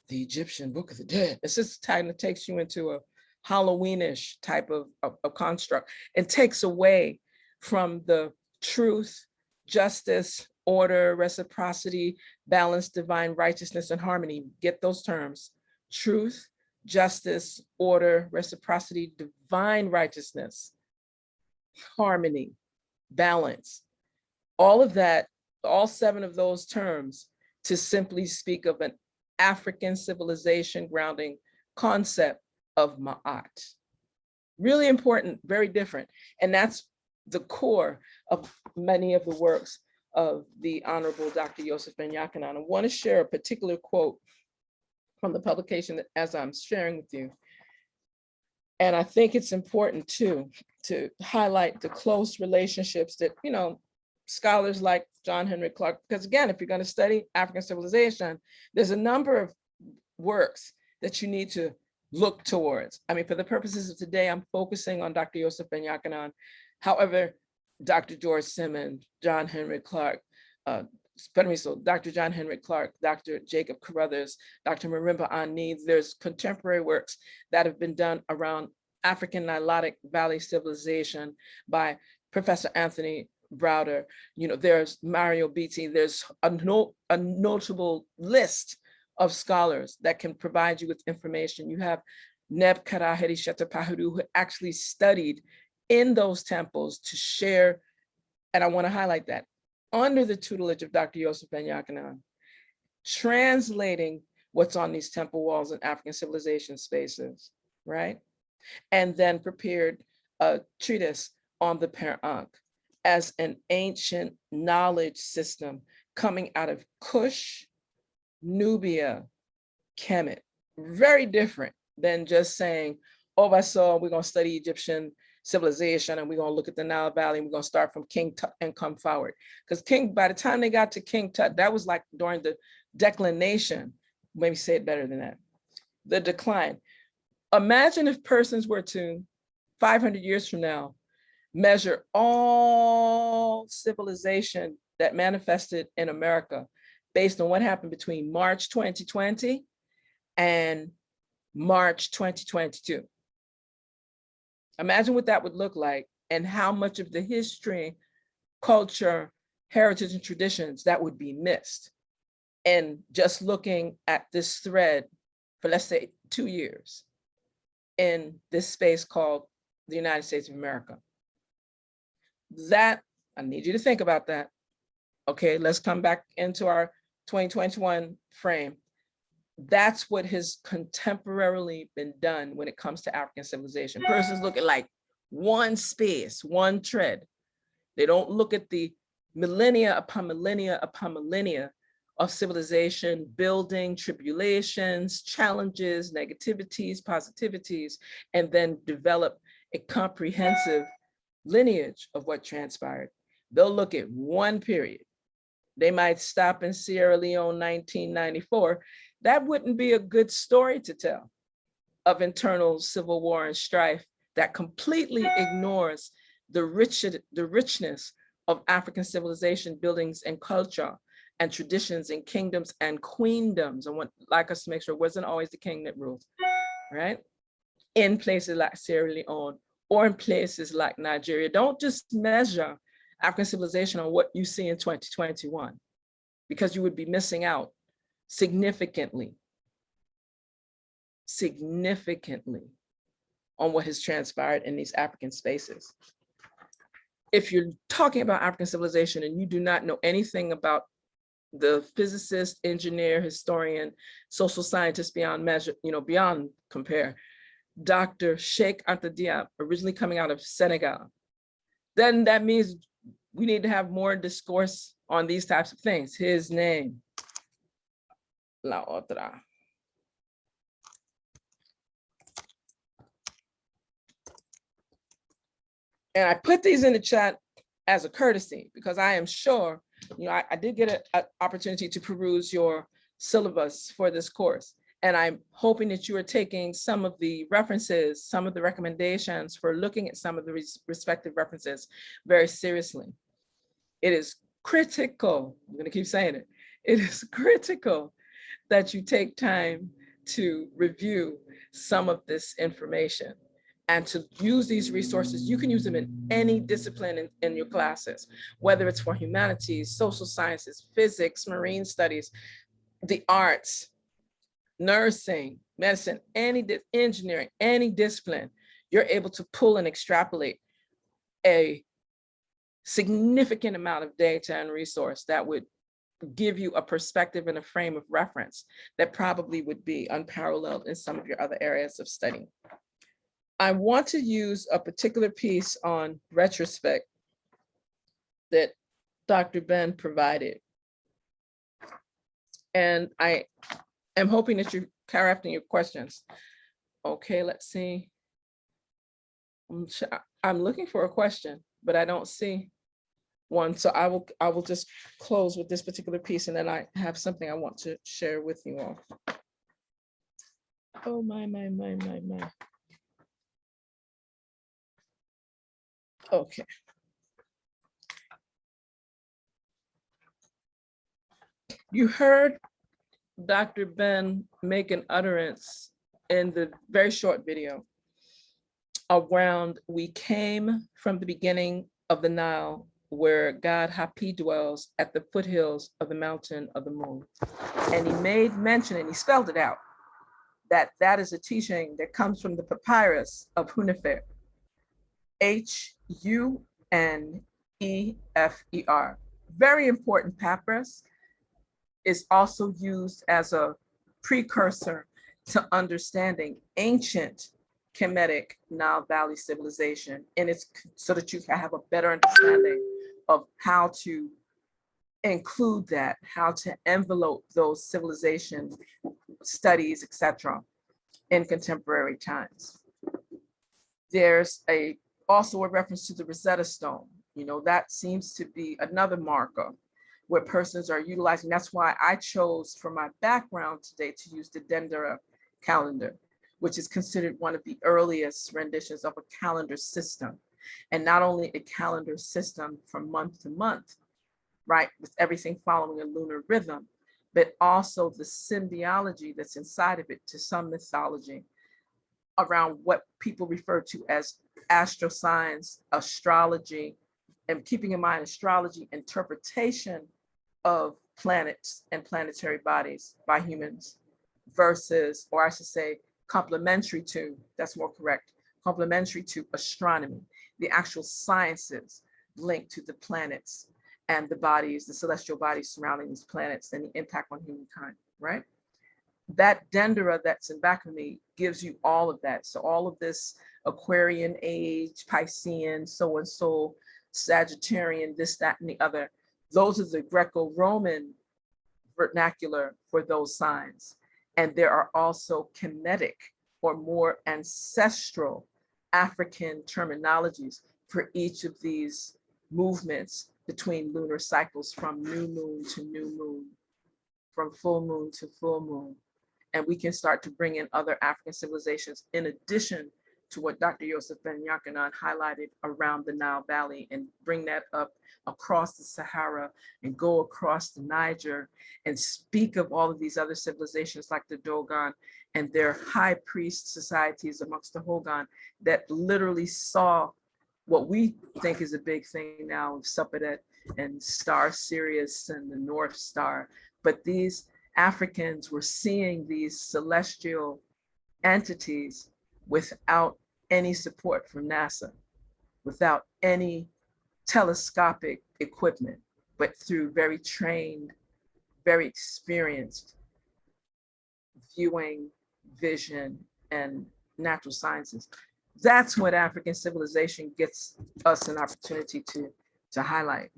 the Egyptian Book of the Dead. It's just kind of takes you into a Halloweenish type of construct and takes away from the truth, justice, order, reciprocity, balance, divine righteousness, and harmony. Get those terms: truth, justice, order, reciprocity, divine righteousness, harmony, balance. All of that, all 7 of those terms, to simply speak of an African civilization grounding concept of Ma'at. Really important, very different. And that's the core of many of the works of the Honorable Dr. Yosef Ben-Yaknan. I want to share a particular quote from the publication that, as I'm sharing with you. And I think it's important too, to highlight the close relationships that, you know, scholars like John Henrik Clarke, because again, if you're going to study African civilization, there's a number of works that you need to look towards. I mean, for the purposes of today, I'm focusing on Dr. Yosef Ben-Yaknan. However, Dr. George Simmons, John Henrik Clarke, Dr. John Henrik Clarke, Dr. Jacob Carruthers, Dr. Marimba Ani, there's contemporary works that have been done around African Nilotic Valley civilization by Professor Anthony Browder. You know, there's Mario Beatty, there's a notable list of scholars that can provide you with information. You have Neb Karaheri Shetapahiru, who actually studied in those temples to share, and I want to highlight that, under the tutelage of Dr. Yosef Ben-Yaknan, translating what's on these temple walls in African civilization spaces, right? And then prepared a treatise on the Per-Ankh as an ancient knowledge system coming out of Kush, Nubia, Kemet. Very different than just saying, oh, I saw we're going to study Egyptian civilization and we're going to look at the Nile Valley and we're going to start from King Tut and come forward. Because by the time they got to King Tut, that was like during the declination, maybe say it better than that, the decline. Imagine if persons were to, 500 years from now, measure all civilization that manifested in America based on what happened between March 2020 and March 2022. Imagine what that would look like and how much of the history, culture, heritage, and traditions that would be missed. And just looking at this thread for let's say 2 years in this space called the United States of America. That, I need you to think about that. Okay, let's come back into our 2021 frame. That's what has contemporarily been done when it comes to African civilization. Persons look at like one space, one tread. They don't look at the millennia upon millennia upon millennia of civilization, building, tribulations, challenges, negativities, positivities, and then develop a comprehensive lineage of what transpired. They'll look at one period. They might stop in Sierra Leone 1994. That wouldn't be a good story to tell of internal civil war and strife that completely ignores the richness of African civilization, buildings and culture and traditions and kingdoms and queendoms. I want like us to make sure it wasn't always the king that ruled, right? In places like Sierra Leone or in places like Nigeria. Don't just measure African civilization on what you see in 2021, because you would be missing out significantly on what has transpired in these African spaces. If you're talking about African civilization and you do not know anything about the physicist, engineer, historian, social scientist beyond measure, beyond compare, Dr. Sheikh Anta Diop, originally coming out of Senegal, then that means we need to have more discourse on these types of things. His name, La Otra. And I put these in the chat as a courtesy because I am sure, I did get an opportunity to peruse your syllabus for this course. And I'm hoping that you are taking some of the references, some of the recommendations for looking at some of the respective references very seriously. It is critical, I'm going to keep saying it, it is critical that you take time to review some of this information and to use these resources. You can use them in any discipline in your classes, whether it's for humanities, social sciences, physics, marine studies, the arts, nursing, medicine, engineering, any discipline. You're able to pull and extrapolate a significant amount of data and resource that would give you a perspective and a frame of reference that probably would be unparalleled in some of your other areas of study. I want to use a particular piece on retrospect that Dr. Ben provided. And I am hoping that you're crafting your questions. Okay, let's see. I'm looking for a question, but I don't see one. So I will just close with this particular piece, and then I have something I want to share with you all. Oh my. Okay. You heard Dr. Ben make an utterance in the very short video around we came from the beginning of the Nile where God Hapi dwells at the foothills of the mountain of the moon. And he made mention, and he spelled it out, that is a teaching that comes from the papyrus of Univ, Hunefer. Very important papyrus, is also used as a precursor to understanding ancient Kemetic Nile Valley civilization, and it's so that you can have a better understanding of how to include that, how to envelope those civilization studies, etc., in contemporary times. There's also a reference to the Rosetta Stone. That seems to be another marker where persons are utilizing. That's why I chose for my background today to use the Dendera calendar, which is considered one of the earliest renditions of a calendar system. And not only a calendar system from month to month, right, with everything following a lunar rhythm, but also the symbiology that's inside of it to some mythology around what people refer to as astroscience, astrology, and keeping in mind astrology, interpretation of planets and planetary bodies by humans versus, or I should say, complementary to, that's more correct, complementary to astronomy, the actual sciences linked to the planets and the bodies, the celestial bodies surrounding these planets and the impact on humankind, right? That dendera that's in back of me gives you all of that. So all of this Aquarian age, Piscean, so-and-so, Sagittarian, this, that, and the other, those are the Greco-Roman vernacular for those signs. And there are also Kemetic or more ancestral African terminologies for each of these movements between lunar cycles, from new moon to new moon, from full moon to full moon. And we can start to bring in other African civilizations in addition to what Dr. Yosef Ben-Yakanan highlighted around the Nile Valley, and bring that up across the Sahara and go across the Niger and speak of all of these other civilizations like the Dogon and their high priest societies amongst the Hogan that literally saw what we think is a big thing now of Suppadet and Star Sirius and the North Star. But these Africans were seeing these celestial entities without any support from NASA, without any telescopic equipment, but through very trained, very experienced viewing, vision, and natural sciences. That's what African civilization gets us an opportunity to highlight.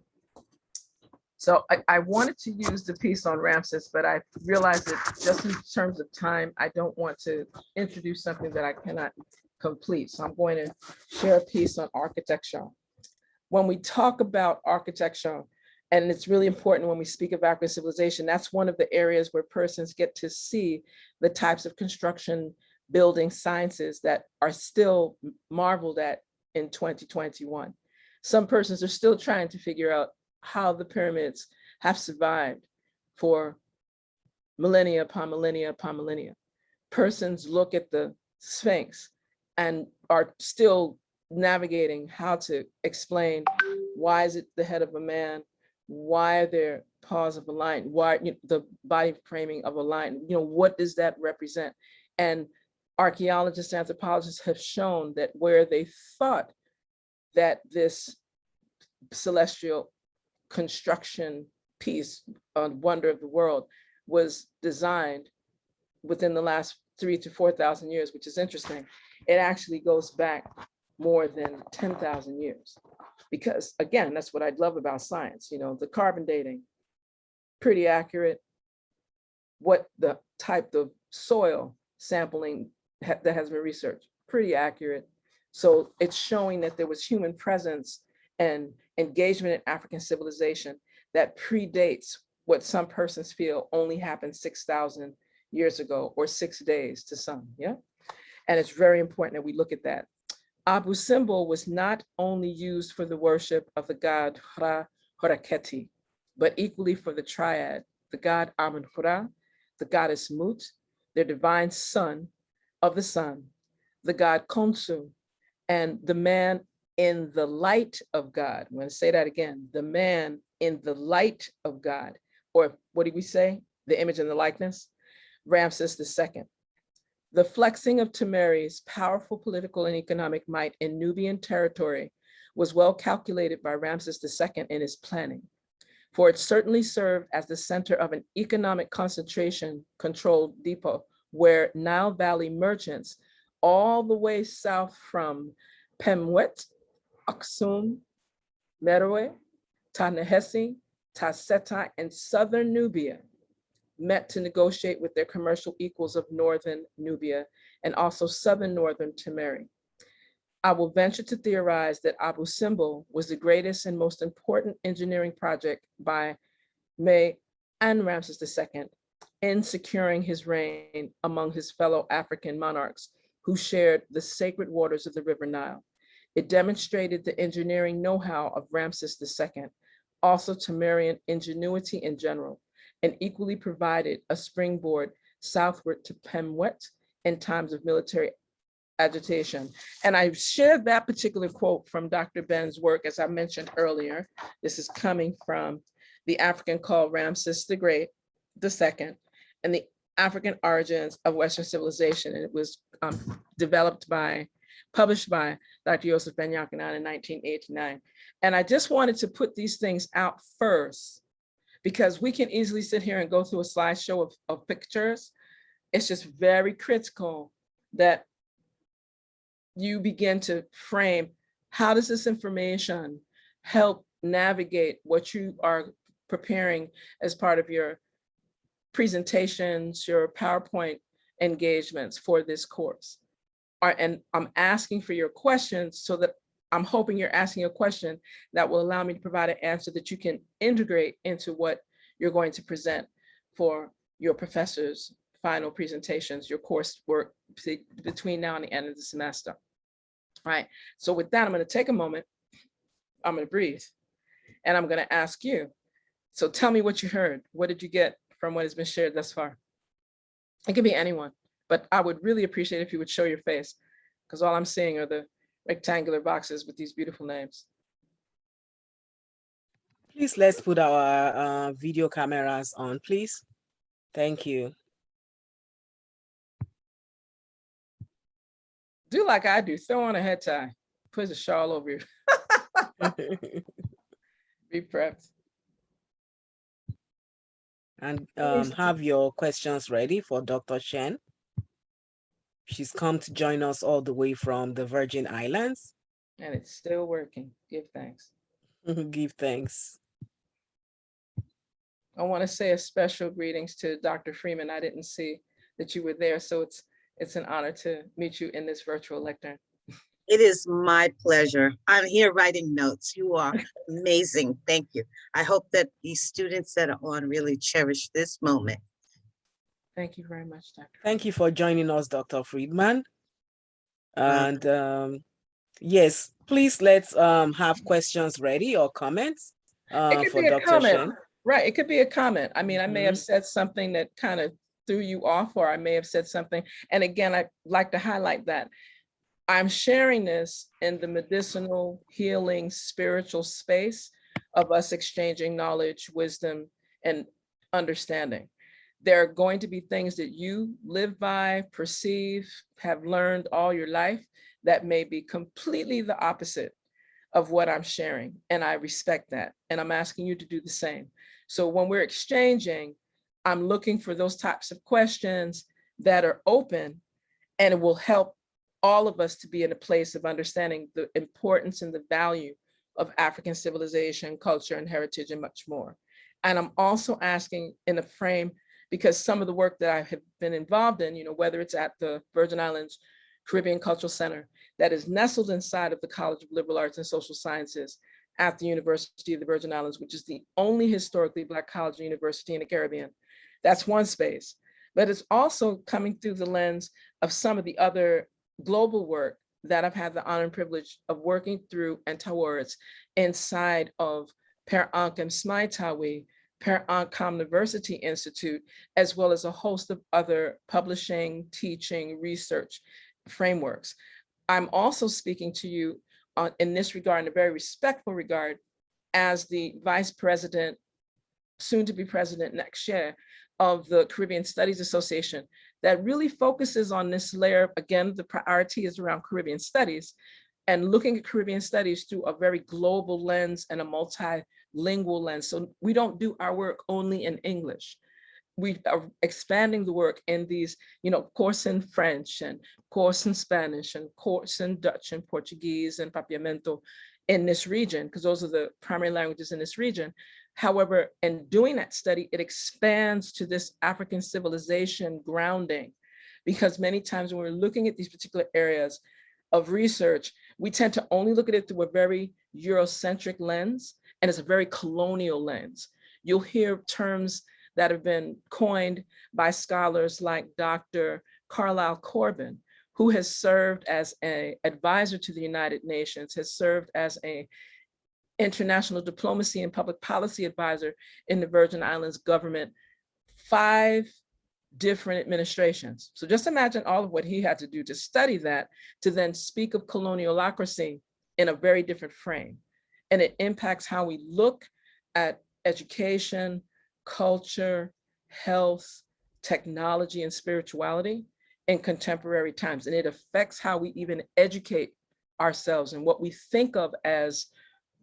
So I wanted to use the piece on Ramses, but I realized that just in terms of time, I don't want to introduce something that I cannot complete. So I'm going to share a piece on architecture. When we talk about architecture, and it's really important when we speak of African civilization, that's one of the areas where persons get to see the types of construction, building sciences that are still marveled at in 2021. Some persons are still trying to figure out how the pyramids have survived for millennia upon millennia upon millennia. Persons look at the Sphinx and are still navigating how to explain, why is it the head of a man? Why are there paws of a lion? Why the body framing of a lion? What does that represent? And archaeologists, anthropologists have shown that where they thought that this celestial construction piece, wonder of the world, was designed within the last 3,000 to 4,000 years, which is interesting. It actually goes back more than 10,000 years. Because again, that's what I love about science. The carbon dating, pretty accurate. What the type of soil sampling that has been researched, pretty accurate. So it's showing that there was human presence and engagement in African civilization that predates what some persons feel only happened 6,000 years ago, or 6 days to some, yeah? And it's very important that we look at that. Abu Simbel was not only used for the worship of the god Hra Horaketi, but equally for the triad, the god Amun-Hra, the goddess Mut, their divine son of the sun, the god Khonsu, and the man in the light of God. I'm going to say that again, the man in the light of God, or what do we say? The image and the likeness, Ramses II. The flexing of Temeri's powerful political and economic might in Nubian territory was well calculated by Ramses II in his planning, for it certainly served as the center of an economic concentration controlled depot where Nile Valley merchants all the way south from Pemwet, Aksum, Meroe, Ta-Nehesi, Ta-Seta, and southern Nubia met to negotiate with their commercial equals of northern Nubia and also southern northern Temeri. I will venture to theorize that Abu Simbel was the greatest and most important engineering project by May and Ramses II in securing his reign among his fellow African monarchs who shared the sacred waters of the River Nile. It demonstrated the engineering know-how of Ramses II, also Temerian ingenuity in general, and equally provided a springboard southward to Pemwet in times of military agitation. And I shared that particular quote from Dr. Ben's work, as I mentioned earlier. This is coming from the African called Ramses the Great, II, and the African Origins of Western Civilization. And it was published by Dr. Joseph Ben-Jochannan in 1989. And I just wanted to put these things out first, because we can easily sit here and go through a slideshow of pictures. It's just very critical that you begin to frame, how does this information help navigate what you are preparing as part of your presentations, your PowerPoint engagements for this course. And I'm asking for your questions, so that I'm hoping you're asking a question that will allow me to provide an answer that you can integrate into what you're going to present for your professor's final presentations, your coursework between now and the end of the semester. All right, so with that, I'm going to take a moment, I'm going to breathe, and I'm going to ask you, so tell me what you heard. What did you get from what has been shared thus far? It could be anyone, but I would really appreciate if you would show your face, because all I'm seeing are the rectangular boxes with these beautiful names. Please, let's put our video cameras on, please. Thank you. Do like I do, throw on a head tie, put a shawl over you. Be prepped. And have your questions ready for Dr. Chen. She's come to join us all the way from the Virgin Islands. And it's still working. Give thanks. Give thanks. I want to say a special greetings to Dr. Freeman. I didn't see that you were there, so it's an honor to meet you in this virtual lectern. It is my pleasure. I'm here writing notes. You are amazing. Thank you. I hope that these students that are on really cherish this moment. Thank you very much, Dr. Thank you for joining us, Dr. Friedman. And yes, please let's have questions ready or comments for Dr. Chen. Right, it could be a comment. I mean, I may have said something that kind of threw you off, or I may have said something. And again, I'd like to highlight that I'm sharing this in the medicinal, healing, spiritual space of us exchanging knowledge, wisdom, and understanding. There are going to be things that you live by, perceive, have learned all your life that may be completely the opposite of what I'm sharing. And I respect that. And I'm asking you to do the same. So when we're exchanging, I'm looking for those types of questions that are open, and it will help all of us to be in a place of understanding the importance and the value of African civilization, culture, and heritage, and much more. And I'm also asking in a frame, because some of the work that I have been involved in, whether it's at the Virgin Islands Caribbean Cultural Center that is nestled inside of the College of Liberal Arts and Social Sciences at the University of the Virgin Islands, which is the only historically Black college or university in the Caribbean. That's one space, but it's also coming through the lens of some of the other global work that I've had the honor and privilege of working through and towards inside of Per Ankh and Smaitawi, Per Ankh University Institute, as well as a host of other publishing, teaching, research frameworks. I'm also speaking to you in this regard, in a very respectful regard, as the Vice President, soon to be President next year, of the Caribbean Studies Association, that really focuses on this layer. Again, the priority is around Caribbean studies and looking at Caribbean studies through a very global lens and a multilingual lens. So we don't do our work only in English. We are expanding the work in these, course in French and course in Spanish and course in Dutch and Portuguese and Papiamento in this region, because those are the primary languages in this region. However, in doing that study, it expands to this African civilization grounding, because many times when we're looking at these particular areas of research, we tend to only look at it through a very Eurocentric lens, and it's a very colonial lens. You'll hear terms that have been coined by scholars like Dr. Carlisle Corbin, who has served as an advisor to the United Nations, has served as an international diplomacy and public policy advisor in the Virgin Islands government, 5 different administrations. So just imagine all of what he had to do to study that, to then speak of colonialocracy in a very different frame. And it impacts how we look at education, culture, health, technology, and spirituality in contemporary times. And it affects how we even educate ourselves and what we think of as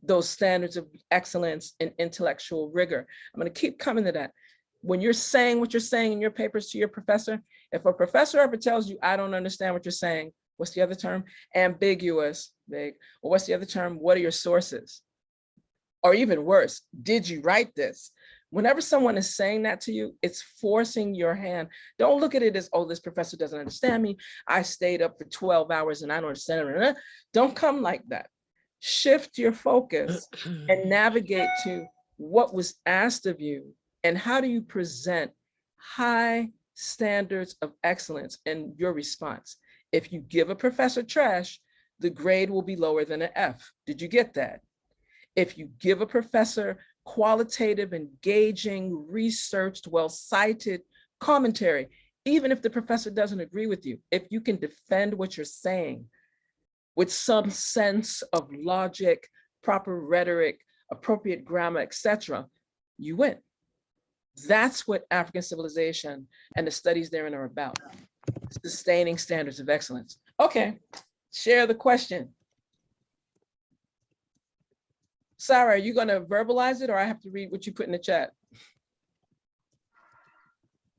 those standards of excellence and intellectual rigor. I'm going to keep coming to that. When you're saying what you're saying in your papers to your professor, if a professor ever tells you, I don't understand what you're saying, what's the other term? Ambiguous, vague. Or what's the other term? What are your sources? Or even worse, did you write this? Whenever someone is saying that to you, it's forcing your hand. Don't look at it as, oh, this professor doesn't understand me. I stayed up for 12 hours and I don't understand it. Don't come like that. Shift your focus and navigate to what was asked of you and how do you present high standards of excellence in your response. If you give a professor trash, the grade will be lower than an F. Did you get that? If you give a professor qualitative, engaging, researched, well-cited commentary, even if the professor doesn't agree with you, if you can defend what you're saying with some sense of logic, proper rhetoric, appropriate grammar, etc., you win. That's what African civilization and the studies therein are about, sustaining standards of excellence. Okay, share the question. Sarah, are you going to verbalize it or I have to read what you put in the chat?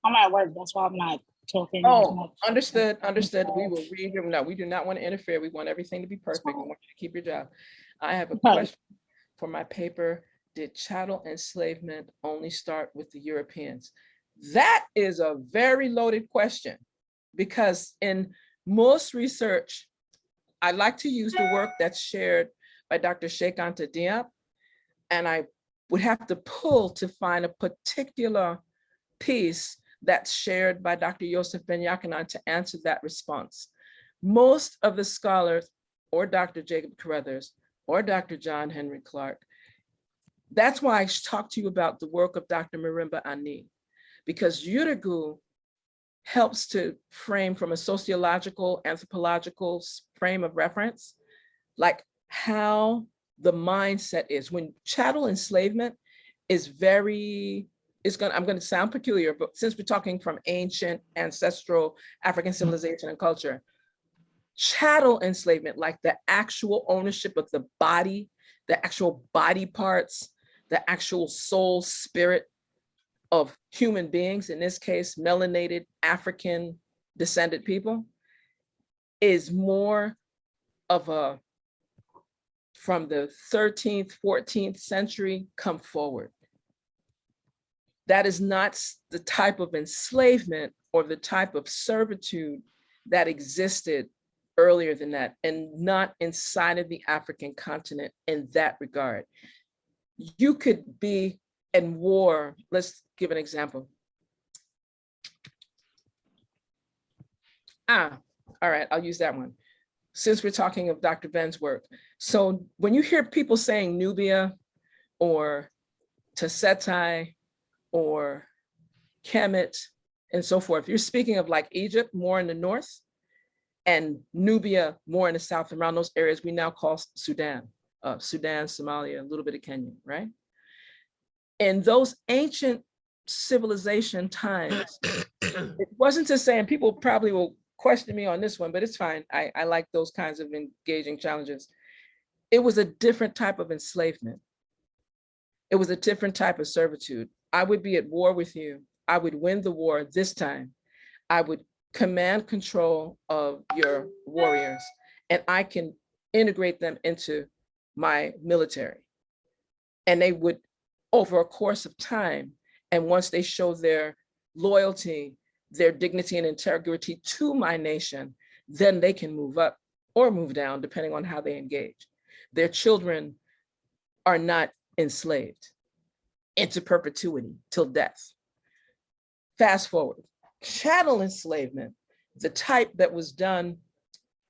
I'm at work, that's why I'm not talking. Oh, understood. We will read them. No, we do not want to interfere. We want everything to be perfect. We want you to keep your job. I have a question for my paper. Did chattel enslavement only start with the Europeans? That is a very loaded question because in most research, I like to use the work that's shared by Dr. Sheikh Anta Diop, and I would have to pull to find a particular piece that's shared by Dr. Yosef Ben Yakinan to answer that response. Most of the scholars, or Dr. Jacob Carruthers, or Dr. John Henry Clark, that's why I talked to you about the work of Dr. Marimba Ani, because Urugu helps to frame from a sociological, anthropological frame of reference, like how the mindset is. When chattel enslavement is I'm going to sound peculiar, but since we're talking from ancient, ancestral African civilization and culture, chattel enslavement, like the actual ownership of the body, the actual body parts, the actual soul, spirit of human beings, in this case, melanated African descended people, is more of a, from the 13th, 14th century come forward. That is not the type of enslavement or the type of servitude that existed earlier than that, and not inside of the African continent in that regard. You could be in war. Let's give an example. All right, I'll use that one. Since we're talking of Dr. Ben's work. So when you hear people saying Nubia or Tasetai or Kemet and so forth, you're speaking of like Egypt more in the north and Nubia more in the south, around those areas we now call Sudan, Somalia, a little bit of Kenya, right? In those ancient civilization times, it wasn't to say, and people probably will question me on this one, but it's fine. I like those kinds of engaging challenges. It was a different type of enslavement. It was a different type of servitude. I would be at war with you. I would win the war this time. I would command control of your warriors, and I can integrate them into my military. And they would, over a course of time, and once they show their loyalty, their dignity and integrity to my nation, then they can move up or move down, depending on how they engage. Their children are not enslaved into perpetuity till death. Fast forward, chattel enslavement, the type that was done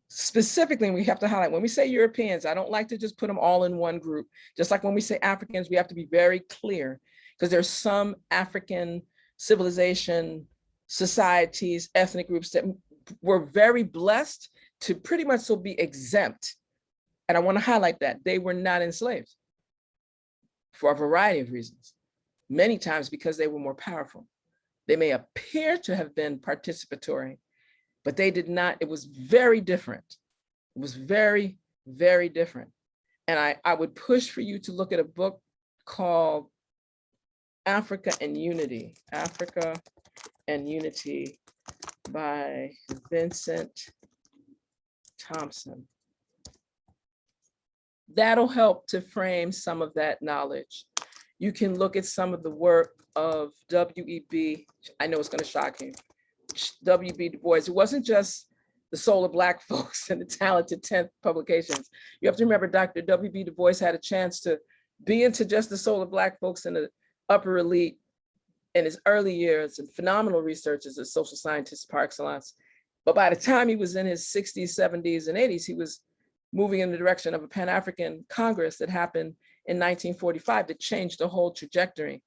specifically, and we have to highlight, when we say Europeans, I don't like to just put them all in one group. Just like when we say Africans, we have to be very clear, because there's some African civilization, societies, ethnic groups that were very blessed to pretty much so be exempt. And I want to highlight that they were not enslaved for a variety of reasons, many times because they were more powerful. They may appear to have been participatory, but they did not. It was very different. It was very, very different. And I would push for you to look at a book called Africa and Unity, Africa and Unity by Vincent Thompson. That'll help to frame some of that knowledge. You can look at some of the work of W.E.B. I know it's going to shock you. W.B. Du Bois. It wasn't just the Soul of Black Folks and the Talented 10th publications. You have to remember Dr. W.B. Du Bois had a chance to be into just the Soul of Black Folks and the upper elite in his early years, and phenomenal research as a social scientist par excellence. But by the time he was in his 60s, 70s, and 80s, he was moving in the direction of a Pan-African Congress that happened in 1945 that changed the whole trajectory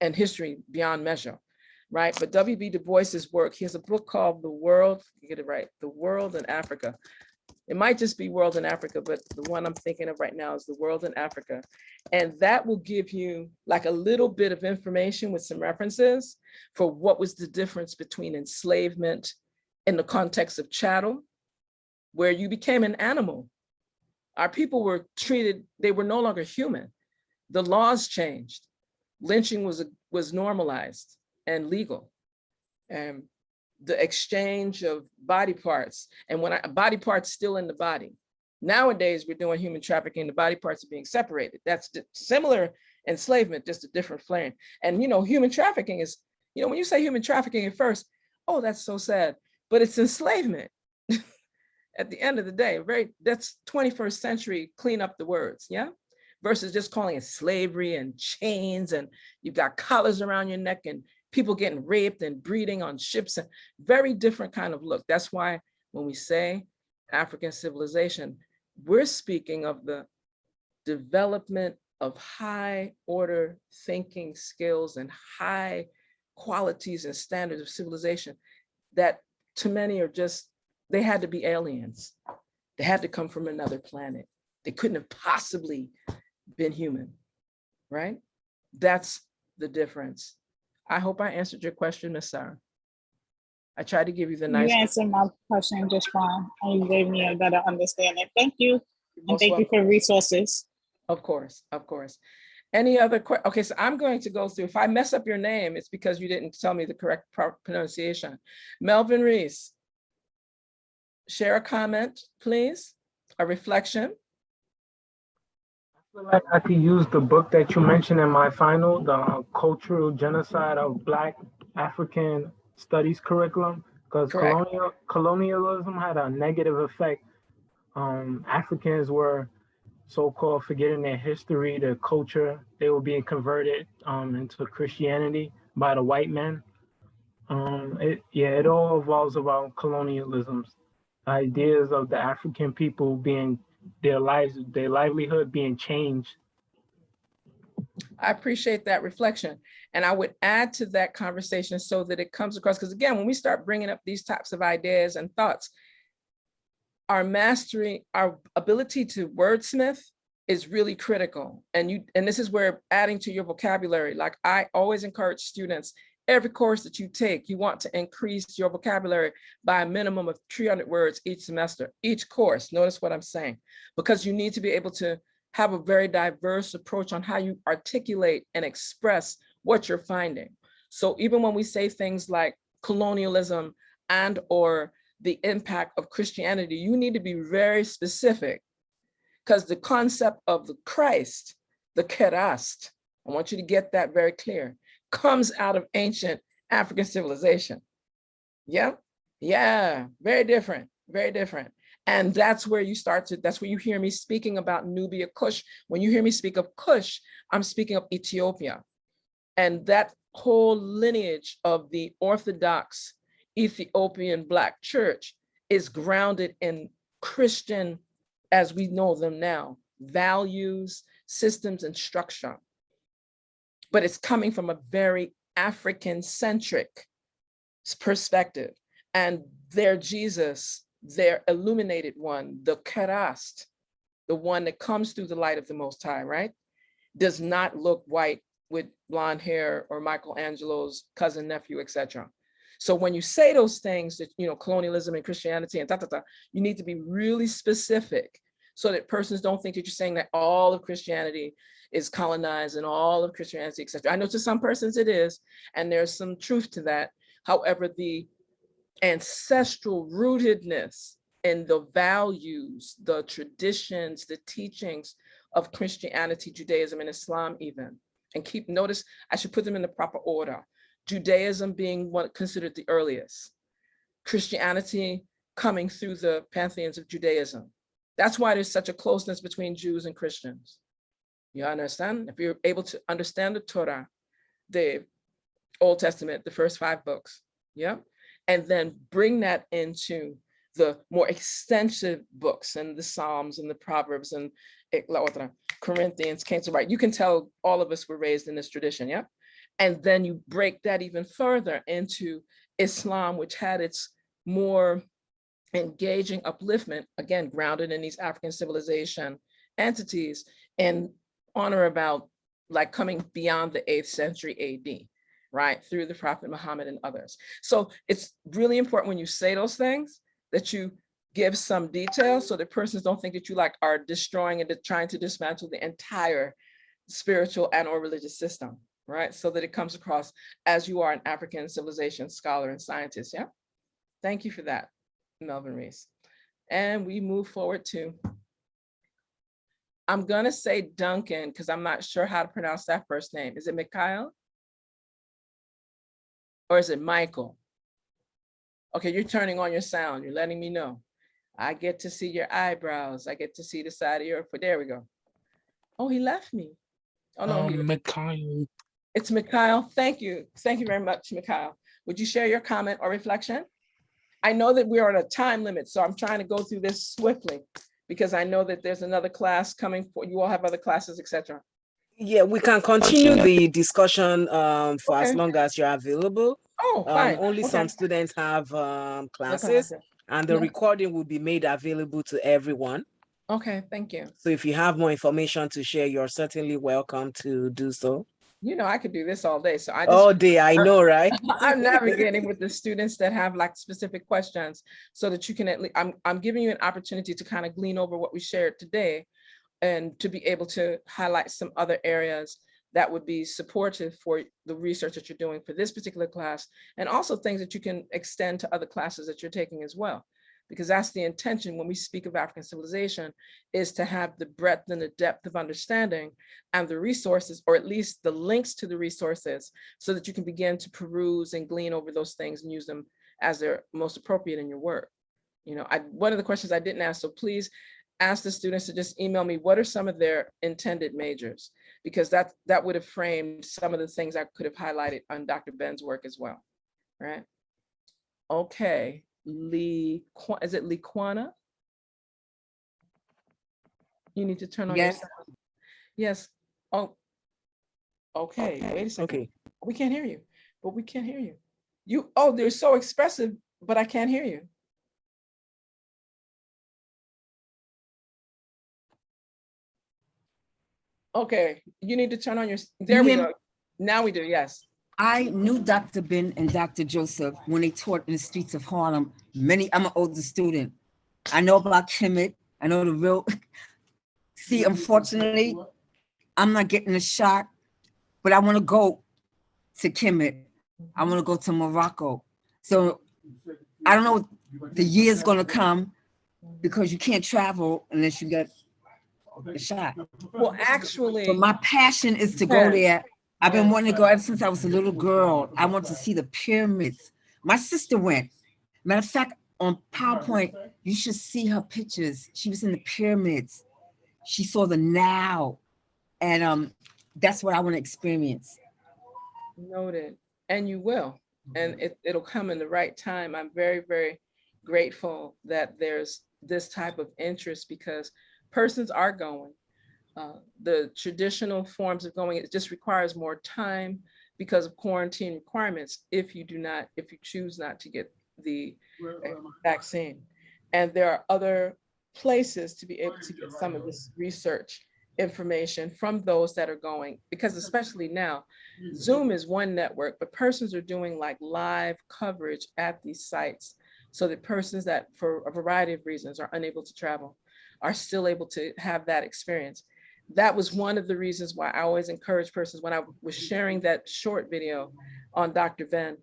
and history beyond measure, right? But W.B. Du Bois's work, he has a book called The World, you get it right, The World in Africa. It might just be World in Africa, but the one I'm thinking of right now is The World in Africa. And that will give you like a little bit of information with some references for what was the difference between enslavement in the context of chattel, where you became an animal. Our people were treated, they were no longer human. The laws changed. Lynching was normalized and legal. And the exchange of body parts, and body parts still in the body. Nowadays, we're doing human trafficking, the body parts are being separated. That's similar enslavement, just a different flame. And human trafficking is, when you say human trafficking at first, oh, that's so sad, but it's enslavement. At the end of the day, that's 21st century, clean up the words, yeah? Versus just calling it slavery and chains, and you've got collars around your neck and people getting raped and breeding on ships, and very different kind of look. That's why when we say African civilization, we're speaking of the development of high order thinking skills and high qualities and standards of civilization that to many are just, they had to be aliens. They had to come from another planet. They couldn't have possibly been human, right? That's the difference. I hope I answered your question, Ms. Sarah. I tried to give you the nice. You answered my question just fine, and you gave me a better understanding. Thank you, and thank you for the resources. Of course, of course. Any other questions? Okay, so I'm going to go through. If I mess up your name, it's because you didn't tell me the correct pronunciation. Melvin Reese, share a comment, please, a reflection. I feel like I could use the book that you mentioned in my final, the Cultural Genocide of Black African Studies curriculum, because colonialism had a negative effect. Africans were so-called forgetting their history, their culture. They were being converted into Christianity by the white men. It all revolves around colonialisms, ideas of the African people being their livelihood being changed. I appreciate that reflection. And I would add to that conversation so that it comes across, because again, when we start bringing up these types of ideas and thoughts, our mastery, our ability to wordsmith is really critical. And this is where adding to your vocabulary, like I always encourage students, every course that you take, you want to increase your vocabulary by a minimum of 300 words each semester, each course. Notice what I'm saying, because you need to be able to have a very diverse approach on how you articulate and express what you're finding. So even when we say things like colonialism and or the impact of Christianity, you need to be very specific, because the concept of the Christ, the Kerast, I want you to get that very clear, comes out of ancient African civilization. Yeah, very different, very different. And that's where you start to, that's where you hear me speaking about Nubia Kush. When you hear me speak of Kush, I'm speaking of Ethiopia. And that whole lineage of the Orthodox Ethiopian Black Church is grounded in Christian, as we know them now, values, systems, and structure. But it's coming from a very African-centric perspective. And their Jesus, their illuminated one, the Kerast, the one that comes through the light of the Most High, right, does not look white with blonde hair or Michelangelo's cousin, nephew, etc. So when you say those things that, you know, colonialism and Christianity and you need to be really specific so that persons don't think that you're saying that all of Christianity is colonized and all of Christianity, etc. I know to some persons it is, and there's some truth to that. However, the ancestral rootedness and the values, the traditions, the teachings of Christianity, Judaism, and Islam even, and notice, I should put them in the proper order. Judaism being what considered the earliest, Christianity coming through the pantheons of Judaism. That's why there's such a closeness between Jews and Christians. You understand? If you're able to understand the Torah, the Old Testament, the first 5 books, yeah? And then bring that into the more extensive books and the Psalms and the Proverbs and Corinthians, came to write. You can tell all of us were raised in this tradition, yeah? And then you break that even further into Islam, which had its more engaging upliftment, again, grounded in these African civilization entities, and honor about like coming beyond the 8th century AD, right? Through the Prophet Muhammad and others. So it's really important when you say those things that you give some details so that persons don't think that you like are destroying and trying to dismantle the entire spiritual and or religious system, right? So that it comes across as you are an African civilization scholar and scientist, yeah? Thank you for that, Melvin Reese. And we move forward to, I'm gonna say Duncan, because I'm not sure how to pronounce that first name. Is it Mikhail? Or is it Michael? Okay, you're turning on your sound. You're letting me know. I get to see your eyebrows. I get to see the side of your foot. There we go. Oh, he left me. Oh no, Mikhail. It's Mikhail. Thank you. Thank you very much, Mikhail. Would you share your comment or reflection? I know that we're on a time limit, so I'm trying to go through this swiftly because I know that there's another class coming for you all have other classes, etc. Yeah, we can continue the discussion for as long as you're available. Oh, fine. Only some students have classes, and the recording will be made available to everyone. Okay, thank you. So if you have more information to share, you're certainly welcome to do so. You know, I could do this all day. So I just all day, I know, right? I'm navigating with the students that have like specific questions so that you can at least, I'm giving you an opportunity to kind of glean over what we shared today and to be able to highlight some other areas that would be supportive for the research that you're doing for this particular class, and also things that you can extend to other classes that you're taking as well. Because that's the intention when we speak of African civilization, is to have the breadth and the depth of understanding and the resources, or at least the links to the resources, so that you can begin to peruse and glean over those things and use them as they're most appropriate in your work. You know, one of the questions I didn't ask, so please ask the students to just email me what are some of their intended majors, because that would have framed some of the things I could have highlighted on Dr. Ben's work as well, right? Okay, is it Liquana? You need to turn on your sound. Yes. Oh, okay, wait a second. Okay. We can't hear you, but we can't hear you. Oh, they're so expressive, but I can't hear you. Okay, you need to turn on your, there we go. Now we do, yes. I knew Dr. Ben and Dr. Joseph when they taught in the streets of Harlem. I'm an older student. I know about Kemet. I know the real, see, unfortunately, I'm not getting a shot, but I want to go to Kemet. I want to go to Morocco. So I don't know if the year's going to come, because you can't travel unless you get a shot. Well, actually, but my passion is to go there. I've been wanting to go ever since I was a little girl. I want to see the pyramids. My sister went. Matter of fact, on PowerPoint, you should see her pictures. She was in the pyramids. She saw the Nile. And that's what I want to experience. Noted. And you will. And it'll come in the right time. I'm very, very grateful that there's this type of interest, because persons are going. The traditional forms of going, it just requires more time because of quarantine requirements if you choose not to get the vaccine. And there are other places to be able to get some of this research information from those that are going, because especially now, Zoom is one network, but persons are doing like live coverage at these sites so that persons that for a variety of reasons are unable to travel are still able to have that experience. That was one of the reasons why I always encourage persons when I was sharing that short video on Dr. Ben.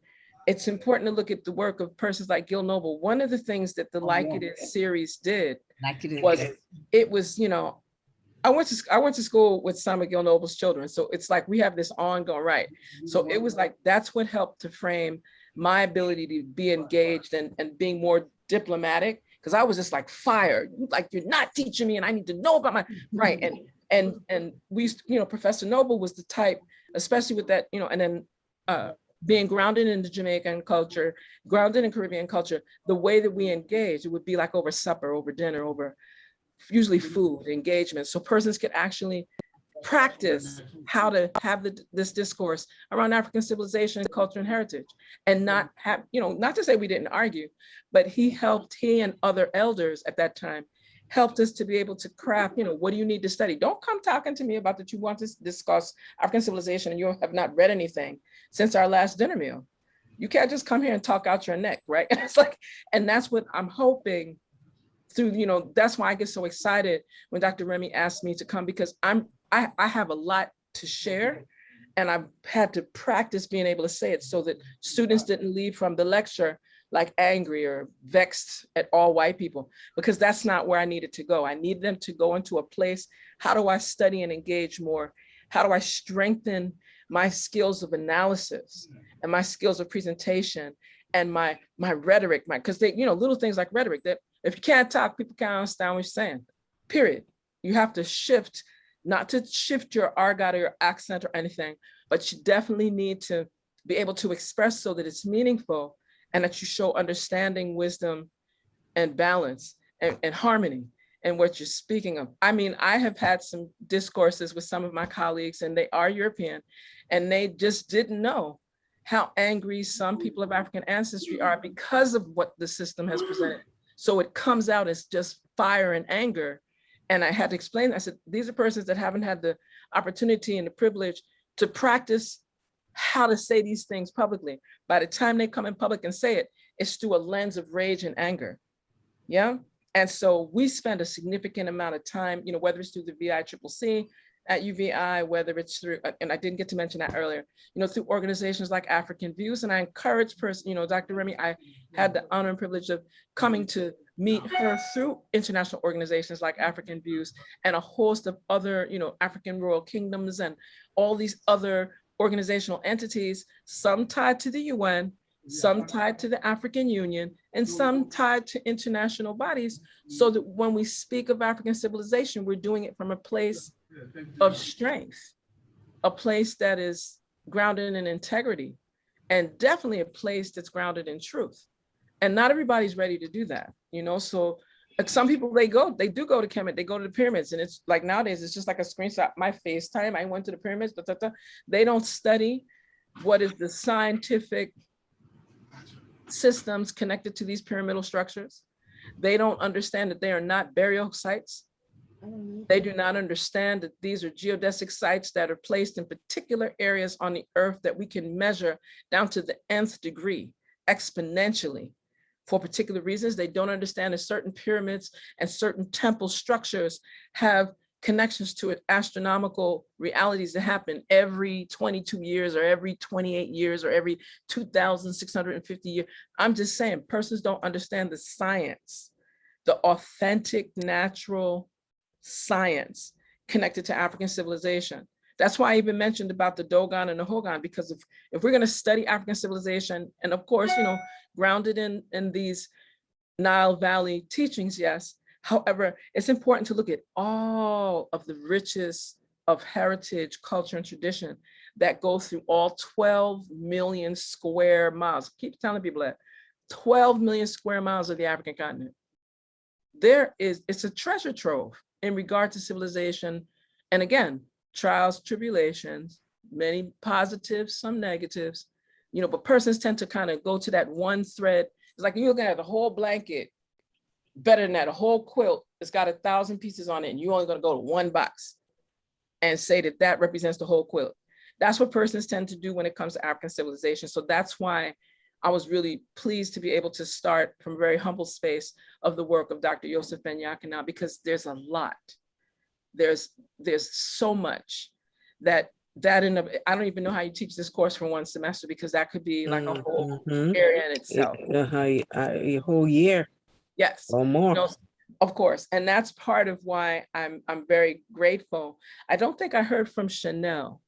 It's important to look at the work of persons like Gil Noble. One of the things that the Like It Is series did was it was, you know, I went to school with some of Gil Noble's children. So it's like we have this ongoing, right? So it was like, that's what helped to frame my ability to be engaged and being more diplomatic. Cause I was just like fire, like you're not teaching me and I need to know about my, right. And we, you know, Professor Noble was the type, especially with that, you know, and then being grounded in the Jamaican culture, grounded in Caribbean culture, the way that we engage, it would be like over supper, over dinner, over usually food, engagement. So persons could actually practice how to have this discourse around African civilization, culture, and heritage, and not have, you know, not to say we didn't argue, but he and other elders at that time helped us to be able to craft, you know, what do you need to study? Don't come talking to me about that you want to discuss African civilization and you have not read anything since our last dinner meal. You can't just come here and talk out your neck, right? It's like, and that's what I'm hoping through, you know, that's why I get so excited when Dr. Remy asked me to come, because I have a lot to share and I've had to practice being able to say it so that students didn't leave from the lecture like angry or vexed at all white people, because that's not where I needed to go. I needed them to go into a place, how do I study and engage more? How do I strengthen my skills of analysis and my skills of presentation and my rhetoric, because they, you know, little things like rhetoric, that if you can't talk, people can't understand what you're saying, period. You have to shift, not to shift your argot or your accent or anything, but you definitely need to be able to express so that it's meaningful and that you show understanding, wisdom, and balance and harmony in what you're speaking of. I mean, I have had some discourses with some of my colleagues and they are European and they just didn't know how angry some people of African ancestry are because of what the system has presented. So it comes out as just fire and anger. And I had to explain, I said, these are persons that haven't had the opportunity and the privilege to practice how to say these things publicly. By the time they come in public and say it, it's through a lens of rage and anger. Yeah. And so we spend a significant amount of time, you know, whether it's through the VICCC at UVI, whether it's through, and I didn't get to mention that earlier, you know, through organizations like African Views. And I encourage you know, Dr. Remy, I had the honor and privilege of coming to meet her through international organizations like African Views and a host of other, you know, African Royal Kingdoms and all these other organizational entities, some tied to the UN, some tied to the African Union, and some tied to international bodies, so that when we speak of African civilization, we're doing it from a place of strength, a place that is grounded in integrity, and definitely a place that's grounded in truth. And not everybody's ready to do that, you know? So like some people, they do go to Kemet, they go to the pyramids, and it's like nowadays, it's just like a screenshot, my FaceTime, I went to the pyramids, they don't study what is the scientific systems connected to these pyramidal structures. They don't understand that they are not burial sites. They do not understand that these are geodesic sites that are placed in particular areas on the earth that we can measure down to the nth degree exponentially for particular reasons. They don't understand that certain pyramids and certain temple structures have connections to astronomical realities that happen every 22 years or every 28 years or every 2,650 years. I'm just saying, persons don't understand the science, the authentic natural science connected to African civilization. That's why I even mentioned about the Dogon and the Hogan, because if we're going to study African civilization, and of course, you know, grounded in these Nile Valley teachings, yes. However, it's important to look at all of the riches of heritage, culture, and tradition that go through all 12 million square miles. Keep telling people that 12 million square miles of the African continent. It's a treasure trove in regard to civilization. And again, trials, tribulations, many positives, some negatives, you know, but persons tend to kind of go to that one thread. It's like you're looking at the whole blanket. Better than that, a whole quilt, it's got 1,000 pieces on it and you're only going to go to one box. and say that that represents the whole quilt. That's what persons tend to do when it comes to African civilization. So that's why I was really pleased to be able to start from a very humble space of the work of Dr. Joseph Ben-Jachinah, because there's a lot. There's so much that in I don't even know how you teach this course for one semester, because that could be like a whole area in itself. A whole year. Yes. Or more. You know, of course. And that's part of why I'm very grateful. I don't think I heard from Chanel.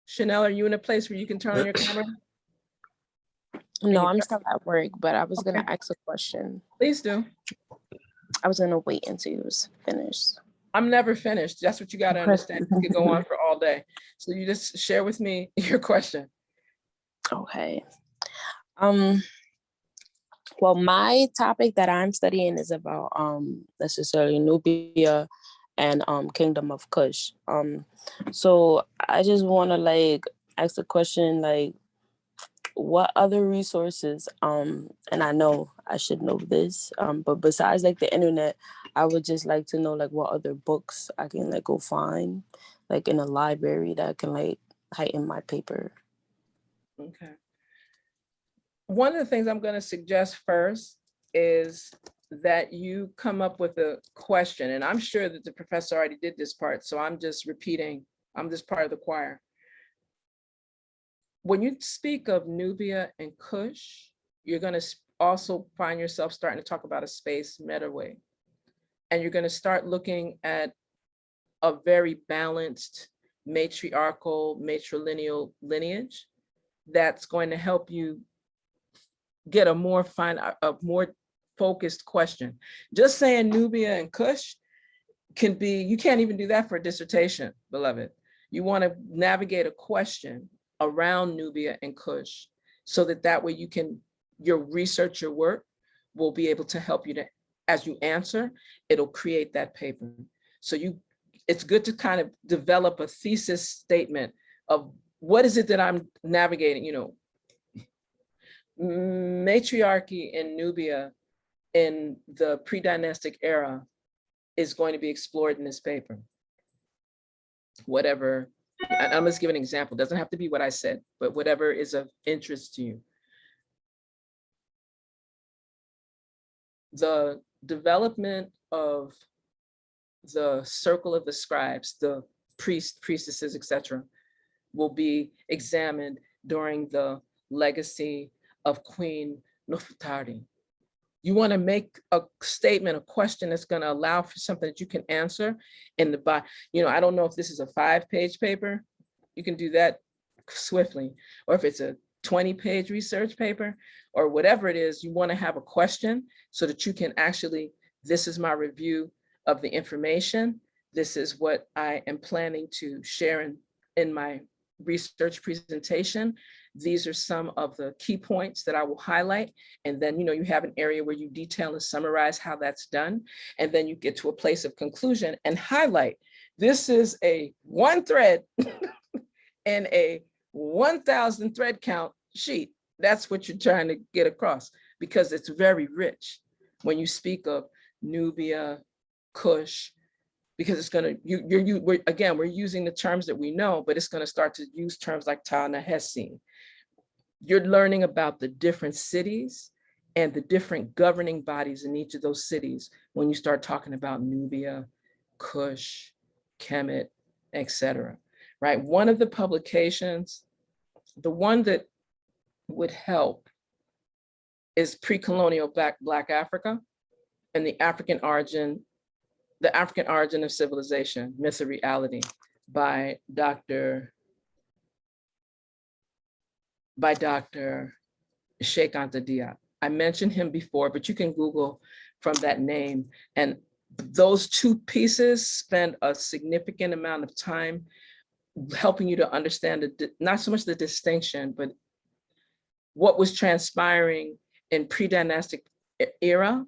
Chanel, are you in a place where you can turn on your camera? No, I'm still at work, but I was gonna ask a question. Please do. I was gonna wait until you was finished. I'm never finished. That's what you got to understand. You could go on for all day. So you just share with me your question. Okay. Well, my topic that I'm studying is about necessarily Nubia and Kingdom of Kush. So I just want to like ask a question, like, what other resources, and I know I should know this, but besides like the internet, I would just like to know like what other books I can like go find like in a library that can like heighten my paper. Okay. One of the things I'm going to suggest first is that you come up with a question, and I'm sure that the professor already did this part, so I'm just repeating, I'm just part of the choir. When you speak of Nubia and Kush, you're going to also find yourself starting to talk about a space meta way. And you're going to start looking at a very balanced matriarchal, matrilineal lineage that's going to help you get a more focused question. Just saying Nubia and Kush can be, you can't even do that for a dissertation, beloved. You want to navigate a question around Nubia and Kush, so that way you can, your research, your work will be able to help you to, as you answer, it'll create that paper. So it's good to kind of develop a thesis statement of what is it that I'm navigating, you know. Matriarchy in Nubia in the pre-dynastic era is going to be explored in this paper. Whatever, I'm just giving an example, it doesn't have to be what I said, but whatever is of interest to you. The development of the circle of the scribes, the priests, priestesses, etc., will be examined during the legacy of Queen Nefertari. You want to make a statement, a question that's going to allow for something that you can answer in the, you know, I don't know if this is a 5-page paper, you can do that swiftly, or if it's a 20-page research paper or whatever it is, you want to have a question so that you can actually, this is my review of the information. This is what I am planning to share in my research presentation. These are some of the key points that I will highlight. And then, you know, you have an area where you detail and summarize how that's done. And then you get to a place of conclusion and highlight. This is a 1 thread and a 1,000 thread count sheet. That's what you're trying to get across, because it's very rich when you speak of Nubia, Kush, because it's going to, again, we're using the terms that we know, but it's going to start to use terms like Ta-Nehesi. You're learning about the different cities and the different governing bodies in each of those cities when you start talking about Nubia, Kush, Kemet, etc. Right? One of the publications, the one that would help, is Pre-Colonial Black Africa and the African Origin of Civilization, Myth or Reality, by Dr. Sheikh Anta Diop. I mentioned him before, but you can Google from that name. And those 2 pieces spend a significant amount of time helping you to understand not so much the distinction, but what was transpiring in pre-dynastic era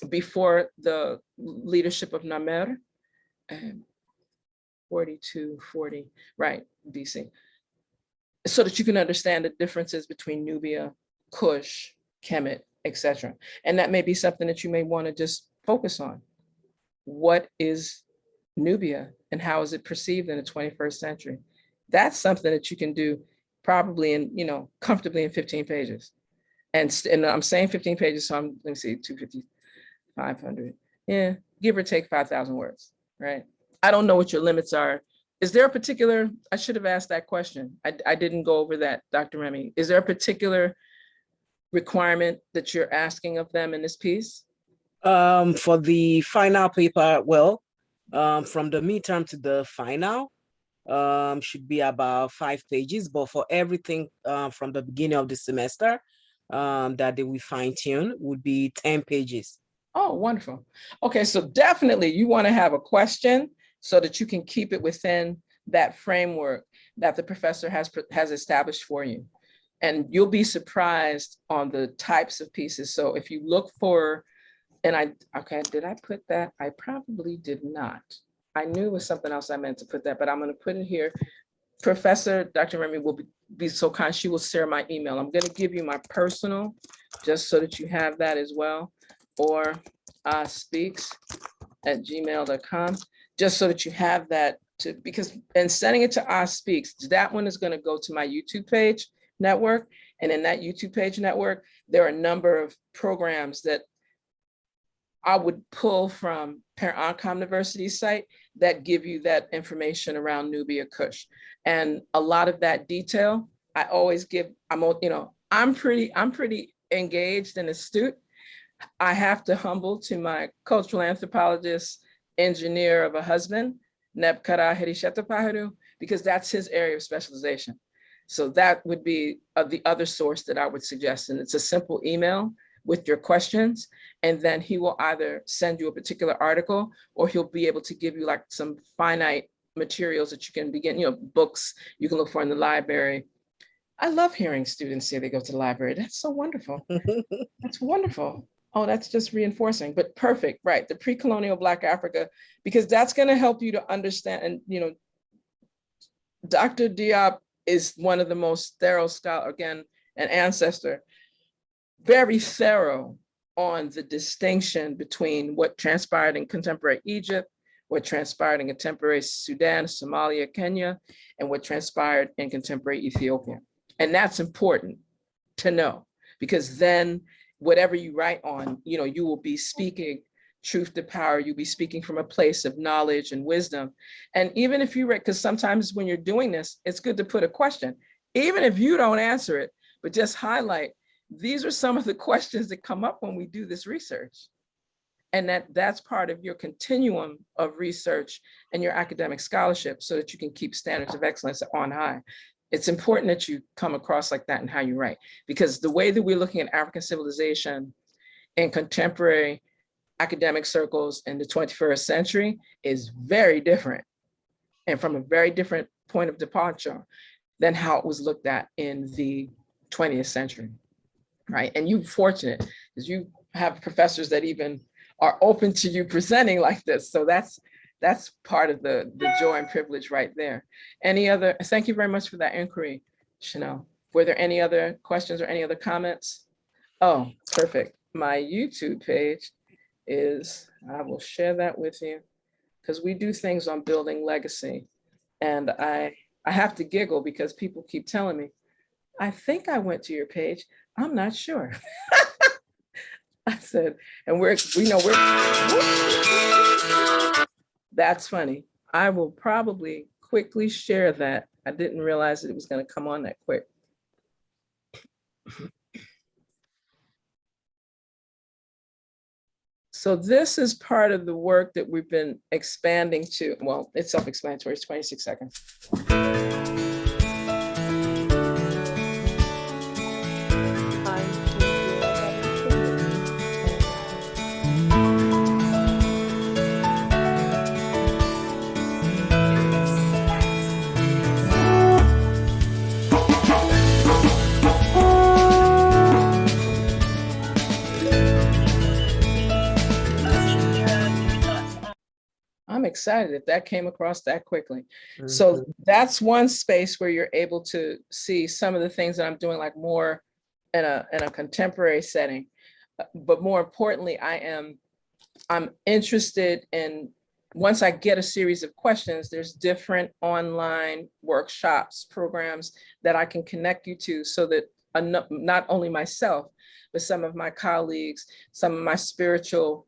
before the leadership of Namer, 4240, right, BC, so that you can understand the differences between Nubia, Kush, Kemet, etc. And that may be something that you may want to just focus on. What is Nubia and how is it perceived in the 21st century? That's something that you can do probably in, comfortably in 15 pages. And I'm saying 15 pages, so let me see, 250, 500. Yeah, give or take 5,000 words, right? I don't know what your limits are. Is there a particular, I should have asked that question. I didn't go over that, Dr. Remy. Is there a particular requirement that you're asking of them in this piece? For the final paper, well, from the midterm to the final, should be about 5 pages, but for everything from the beginning of the semester that they will fine tune would be 10 pages. Oh, wonderful. Okay, so definitely you want to have a question so that you can keep it within that framework that the professor has established for you. And you'll be surprised on the types of pieces. So if you look for, did I put that? I probably did not. I knew it was something else I meant to put that, but I'm going to put it here. Professor Dr. Remy will be so kind. She will share my email. I'm going to give you my personal, just so that you have that as well, or speaks@gmail.com, just so that you have that because sending it to Speaks, that one is going to go to my YouTube page network. And in that YouTube page network, there are a number of programs that I would pull from Parent-Oncom University's site that give you that information around Nubia Kush. And a lot of that detail, I always give, I'm pretty engaged and astute. I have to humble to my cultural anthropologist, engineer of a husband, Neb Kara Hirishetapahadu, because that's his area of specialization. So that would be the other source that I would suggest. And it's a simple email with your questions. And then he will either send you a particular article or he'll be able to give you like some finite materials that you can begin, books you can look for in the library. I love hearing students say they go to the library. That's so wonderful. That's wonderful. Oh, that's just reinforcing, but perfect, right? The pre-colonial Black Africa, because that's going to help you to understand. And, Dr. Diop is one of the most thorough scholar, again, an ancestor, very thorough on the distinction between what transpired in contemporary Egypt, what transpired in contemporary Sudan, Somalia, Kenya, and what transpired in contemporary Ethiopia. And that's important to know, because then whatever you write on, you will be speaking truth to power. You'll be speaking from a place of knowledge and wisdom. And even if you read, because sometimes when you're doing this, it's good to put a question, even if you don't answer it, but just highlight, these are some of the questions that come up when we do this research. And that's part of your continuum of research and your academic scholarship so that you can keep standards of excellence on high. It's important that you come across like that in how you write, because the way that we're looking at African civilization in contemporary academic circles in the 21st century is very different and from a very different point of departure than how it was looked at in the 20th century, right? And you're fortunate because you have professors that even are open to you presenting like this. So that's part of the joy and privilege right there. Thank you very much for that inquiry, Chanel. Were there any other questions or any other comments? Oh, perfect. My YouTube page I will share that with you, because we do things on building legacy. And I have to giggle because people keep telling me, I think I went to your page. I'm not sure. I said, and that's funny. I will probably quickly share that. I didn't realize that it was going to come on that quick. So this is part of the work that we've been expanding to. Well, it's self-explanatory, it's 26 seconds. I'm excited that came across that quickly. Mm-hmm. So that's one space where you're able to see some of the things that I'm doing, like more in a contemporary setting. But more importantly, I'm interested in once I get a series of questions, there's different online workshops, programs that I can connect you to so that not only myself, but some of my colleagues, some of my spiritual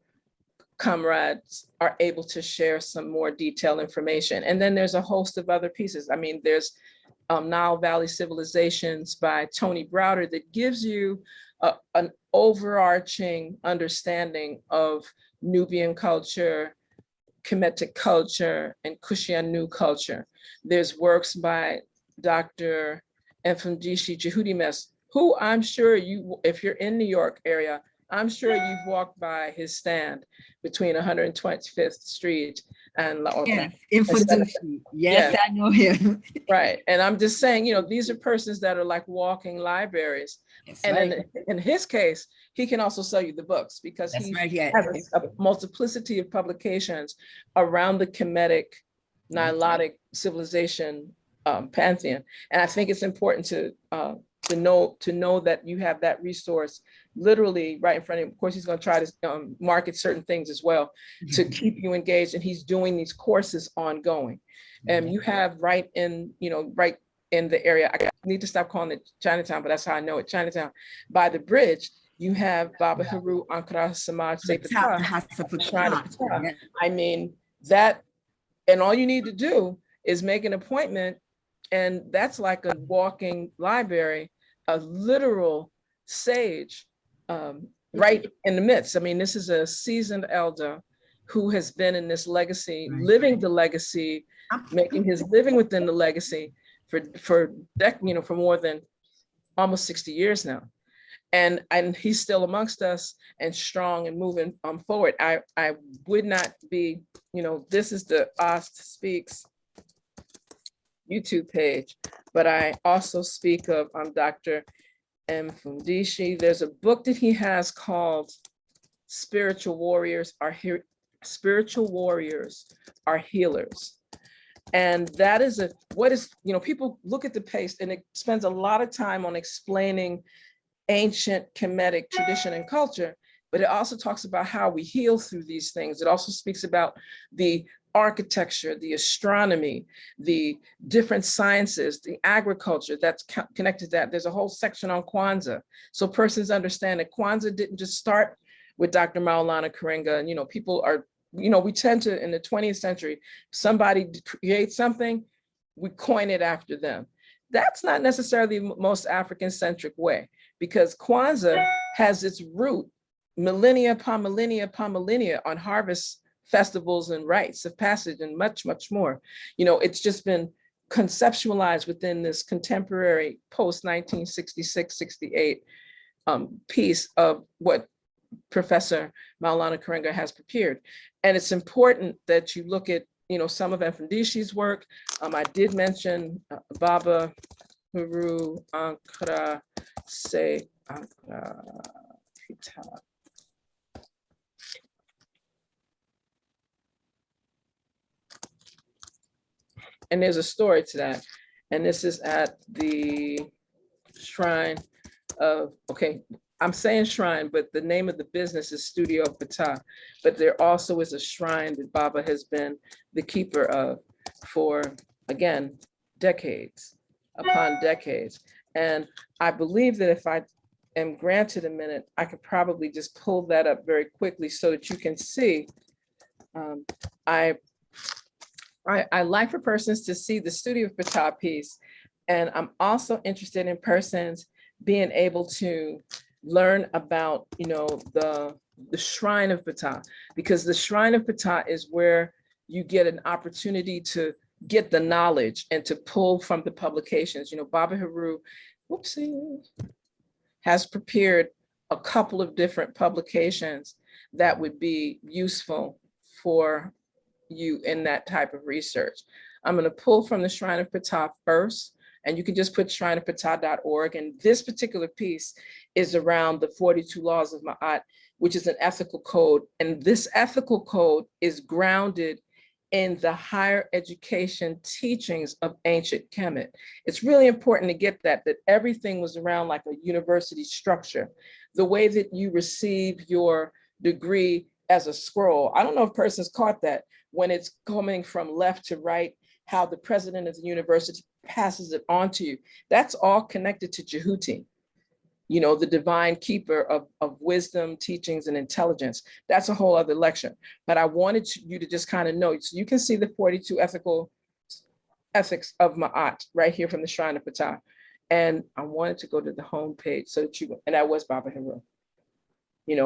comrades are able to share some more detailed information. And then there's a host of other pieces. I mean, there's Nile Valley Civilizations by Tony Browder that gives you an overarching understanding of Nubian culture, Kemetic culture, and Kushianu culture. There's works by Dr. Mfundishi Jehudimes, who I'm sure you, if you're in New York area, I'm sure you've walked by his stand between 125th Street and La Otra. Yes, yes, I know him. Right, and I'm just saying, you know, these are persons that are like walking libraries. That's and right. in his case, he can also sell you the books because That's he right, yeah. has a multiplicity of publications around the Kemetic, Nilotic civilization pantheon. And I think it's important to know that you have that resource literally right in front of him. Of course, he's going to try to market certain things as well to keep you engaged. And he's doing these courses ongoing. And you have right in the area, I need to stop calling it Chinatown, but that's how I know it, Chinatown. By the bridge, you have Baba Haru Ankara Samaj Sepata. I mean, that, and all you need to do is make an appointment, and that's like a walking library, a literal sage right in the midst. I mean, this is a seasoned elder who has been in this legacy, living the legacy, making his living within the legacy for more than almost 60 years now. And he's still amongst us and strong and moving forward. I would not be, this is the OST Speaks YouTube page, but I also speak of Dr. Mfundishi. There's a book that he has called Spiritual Warriors Are Healers. And that is people look at the paste and it spends a lot of time on explaining ancient Kemetic tradition and culture, but it also talks about how we heal through these things. It also speaks about the architecture, the astronomy, the different sciences, the agriculture that's connected to that. There's a whole section on Kwanzaa. So persons understand that Kwanzaa didn't just start with Dr. Maulana Karenga. And, people are, we tend to, in the 20th century, somebody creates something, we coin it after them. That's not necessarily the most African-centric way, because Kwanzaa has its root millennia upon millennia upon millennia on harvest festivals and rites of passage and much, much more. It's just been conceptualized within this contemporary post-1966, 68 piece of what Professor Maulana Karenga has prepared. And it's important that you look at, some of Mfundishi's work. I did mention Baba Haru Ankara Se Ankara Pita. And there's a story to that. And this is at the shrine of, I'm saying shrine, but the name of the business is Studio Pata. But there also is a shrine that Baba has been the keeper of for, again, decades upon decades. And I believe that if I am granted a minute, I could probably just pull that up very quickly so that you can see. I like for persons to see the Studio Pata piece. And I'm also interested in persons being able to learn about, the Shrine of Pata, because the Shrine of Pata is where you get an opportunity to get the knowledge and to pull from the publications. Baba Haru, has prepared a couple of different publications that would be useful for you in that type of research. I'm going to pull from the Shrine of Pata first, and you can just put shrineofpata.org. And this particular piece is around the 42 Laws of Ma'at, which is an ethical code. And this ethical code is grounded in the higher education teachings of ancient Kemet. It's really important to get that everything was around like a university structure. The way that you receive your degree as a scroll. I don't know if persons caught that when it's coming from left to right, how the president of the university passes it on to you. That's all connected to Jehuti, the divine keeper of wisdom, teachings, and intelligence. That's a whole other lecture. But I wanted you to just kind of know, so you can see the 42 ethics of Ma'at right here from the Shrine of Ptah. And I wanted to go to the home page so that and that was Baba Heru.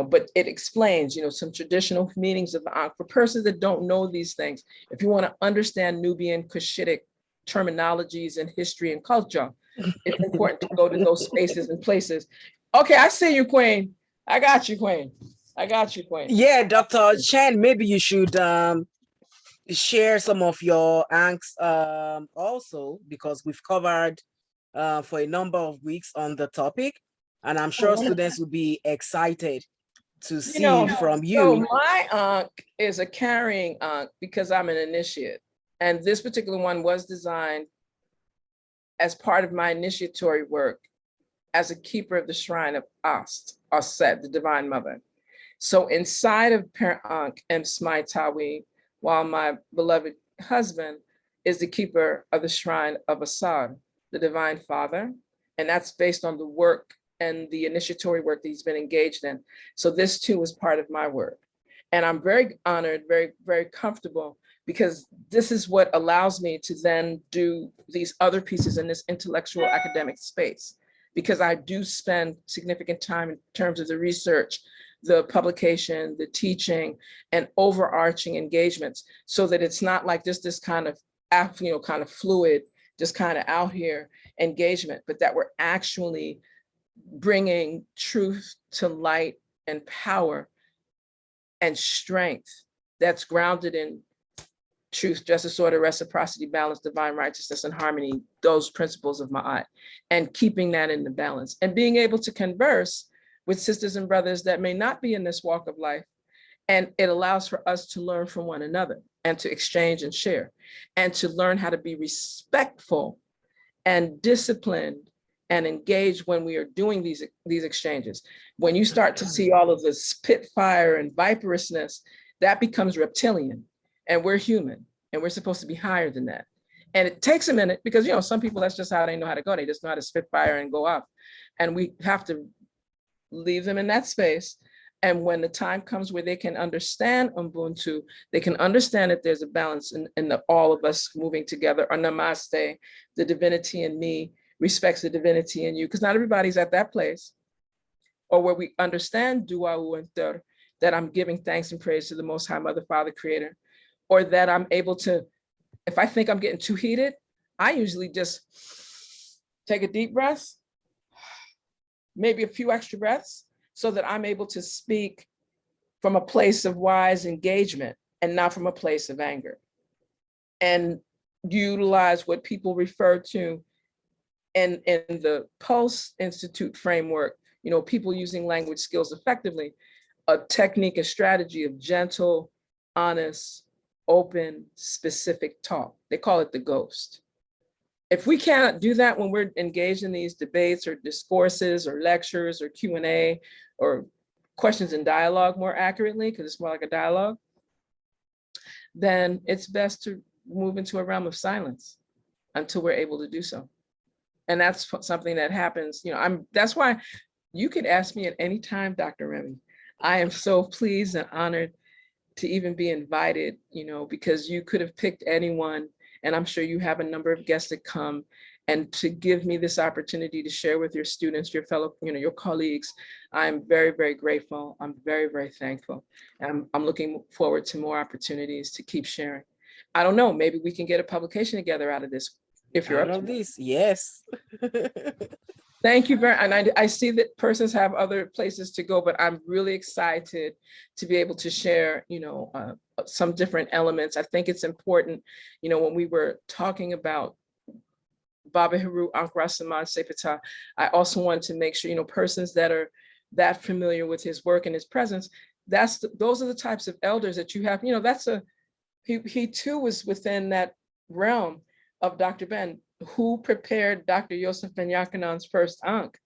But it explains, some traditional meanings of the Ankh for persons that don't know these things. If you want to understand Nubian Cushitic terminologies and history and culture, it's important to go to those spaces and places. Okay, I see you, Queen. I got you, Queen. I got you, Queen. Yeah, Dr. Chen, maybe you should share some of your Ankhs also, because we've covered for a number of weeks on the topic, and I'm sure students will be excited to see from you. So my Ankh is a carrying Ankh because I'm an initiate, and this particular one was designed as part of my initiatory work as a keeper of the shrine of Ast, or Set, the Divine Mother. So inside of Parent Ankh and Smai Tawi, while my beloved husband is the keeper of the shrine of Assad, the Divine Father, and that's based on the work and the initiatory work that he's been engaged in. So this too is part of my work. And I'm very honored, very, very comfortable, because this is what allows me to then do these other pieces in this intellectual academic space, because I do spend significant time in terms of the research, the publication, the teaching, and overarching engagements, so that it's not like just this kind of, kind of fluid, just kind of out here engagement, but that we're actually bringing truth to light and power and strength that's grounded in truth, justice, order, reciprocity, balance, divine righteousness, and harmony, those principles of Ma'at, and keeping that in the balance, and being able to converse with sisters and brothers that may not be in this walk of life. And it allows for us to learn from one another and to exchange and share, and to learn how to be respectful and disciplined and engaged when we are doing these exchanges. When you start to see all of the spitfire and viperousness, that becomes reptilian, and we're human, and we're supposed to be higher than that. And it takes a minute, because some people, that's just how they know how to go. They just know how to spitfire and go up. And we have to leave them in that space. And when the time comes where they can understand Ubuntu, they can understand that there's a balance in all of us moving together, or Namaste, the divinity in me respects the divinity in you, because not everybody's at that place, or where we understand Du'a'u and Thur, that I'm giving thanks and praise to the Most High Mother, Father, Creator, or that I'm able to, if I think I'm getting too heated, I usually just take a deep breath, maybe a few extra breaths, so that I'm able to speak from a place of wise engagement and not from a place of anger, and utilize what people refer to in the post-institute framework, people using language skills effectively, a technique, a strategy of gentle, honest, open, specific talk. They call it the ghost. If we cannot do that when we're engaged in these debates or discourses or lectures or Q&A or questions and dialogue more accurately, because it's more like a dialogue, then it's best to move into a realm of silence until we're able to do so. And that's something that happens, that's why you could ask me at any time, Dr. Remy. I am so pleased and honored to even be invited, because you could have picked anyone, and I'm sure you have a number of guests that come, and to give me this opportunity to share with your students, your fellow, your colleagues. I'm very, very grateful. I'm very, very thankful. And I'm looking forward to more opportunities to keep sharing. I don't know, maybe we can get a publication together out of this, if you're up to this. Yes. Thank you very much. And I see that persons have other places to go, but I'm really excited to be able to share, some different elements. I think it's important, when we were talking about Baba Heru Ankh Samad Sepata, I also wanted to make sure, persons that are that familiar with his work and his presence, those are the types of elders that you have, he too was within that realm of Dr. Ben, who prepared Dr. Yosef Ben Yakanan's first Ankh,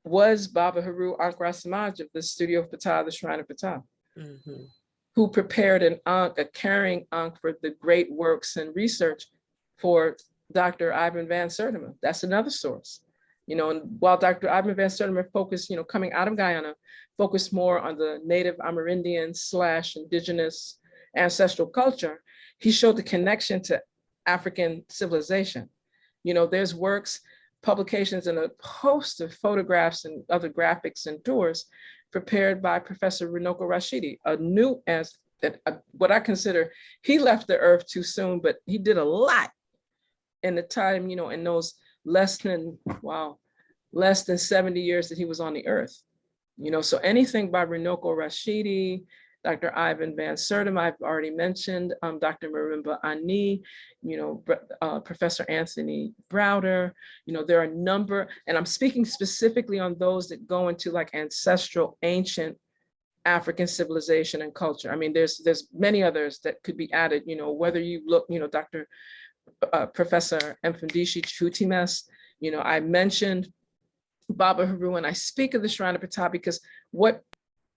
was Baba Heru Ankh Samaj of the Studio of Ptah, the Shrine of Ptah. who prepared an ankh, a carrying ankh for the great works and research for Dr. Ivan van Sertima. That's another source. And while Dr. Ivan van Sertima focused, coming out of Guyana, focused more on the native Amerindian / indigenous ancestral culture, he showed the connection to African civilization. There's works, publications, and a host of photographs and other graphics and tours prepared by Professor Runoko Rashidi, what I consider, he left the earth too soon, but he did a lot in the time, in those less than 70 years that he was on the earth. So anything by Runoko Rashidi, Dr. Ivan van Sertima, I've already mentioned, Dr. Marimba Ani, Professor Anthony Browder, there are a number, and I'm speaking specifically on those that go into like ancestral, ancient African civilization and culture. I mean, there's many others that could be added, whether you look, Dr. Professor Mfundishi Chutimes, I mentioned Baba Haru, and I speak of the Shrine of Ptah because what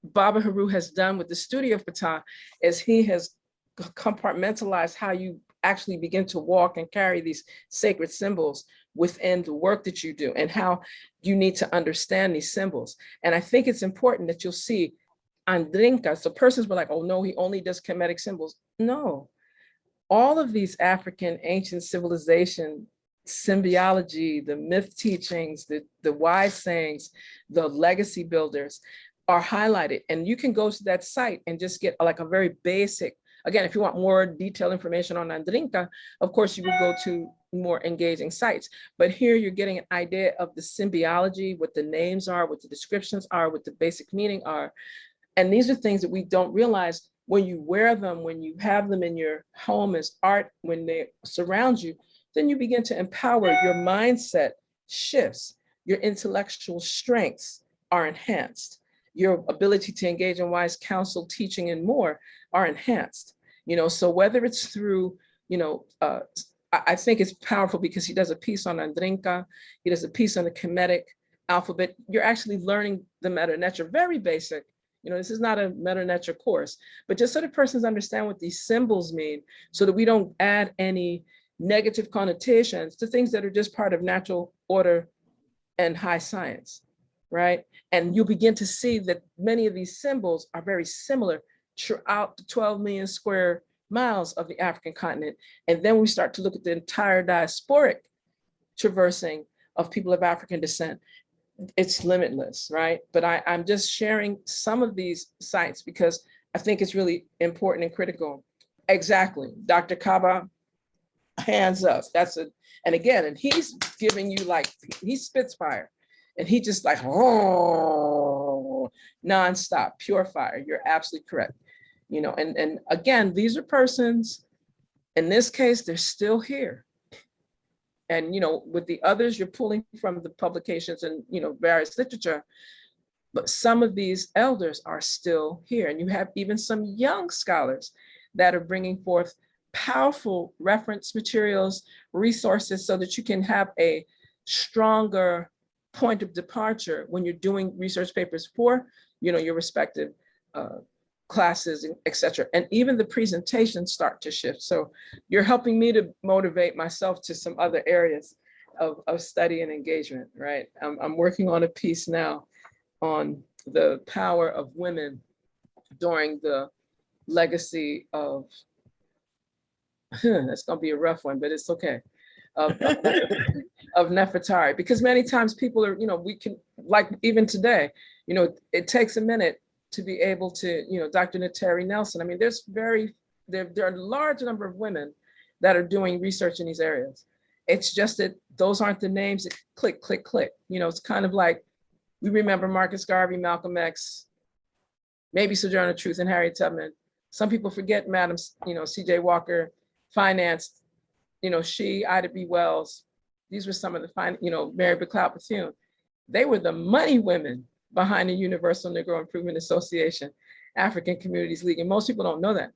Baba Haru has done with the Studio of Ptah is he has compartmentalized how you actually begin to walk and carry these sacred symbols within the work that you do and how you need to understand these symbols. And I think it's important that you'll see Andrinka, so persons were like, oh no, he only does Kemetic symbols. No, all of these African ancient civilization symbiology, the myth teachings, the wise sayings, the legacy builders are highlighted. And you can go to that site and just get like a very basic, again, if you want more detailed information on Andrinka, of course you would go to more engaging sites. But here you're getting an idea of the symbiology, what the names are, what the descriptions are, what the basic meaning are. And these are things that we don't realize when you wear them, when you have them in your home as art, when they surround you, then you begin to empower, your mindset shifts, your intellectual strengths are enhanced, your ability to engage in wise counsel, teaching, and more are enhanced. So whether it's through, I think it's powerful because he does a piece on Andrinka, he does a piece on the Kemetic alphabet. You're actually learning the Meta Nature, very basic. This is not a Meta Nature course, but just so the persons understand what these symbols mean so that we don't add any negative connotations to things that are just part of natural order and high science, right? And you'll begin to see that many of these symbols are very similar throughout the 12 million square miles of the African continent. And then we start to look at the entire diasporic traversing of people of African descent. It's limitless, right? But I'm just sharing some of these sites because I think it's really important and critical. Exactly, Dr. Kaba, hands up. And again, and he's giving you like, he spits fire and he just like, oh, nonstop, pure fire. You're absolutely correct. And again, these are persons, in this case, they're still here. And, with the others, you're pulling from the publications and, various literature, but some of these elders are still here. And you have even some young scholars that are bringing forth powerful reference materials, resources, so that you can have a stronger point of departure when you're doing research papers for, your respective classes, et cetera. And even the presentations start to shift. So you're helping me to motivate myself to some other areas of study and engagement, right? I'm working on a piece now on the power of women during the legacy of, that's gonna be a rough one, but it's okay, of Nefertari, because many times people are, we can, like even today, it takes a minute to be able to, Dr. Nateri Nelson. I mean, there are a large number of women that are doing research in these areas. It's just that those aren't the names that click, click, click. It's kind of like, we remember Marcus Garvey, Malcolm X, maybe Sojourner Truth and Harriet Tubman. Some people forget Madam, C.J. Walker financed, she, Ida B. Wells. These were some of the Mary McLeod Bethune. They were the money women behind the Universal Negro Improvement Association, African Communities League. And most people don't know that.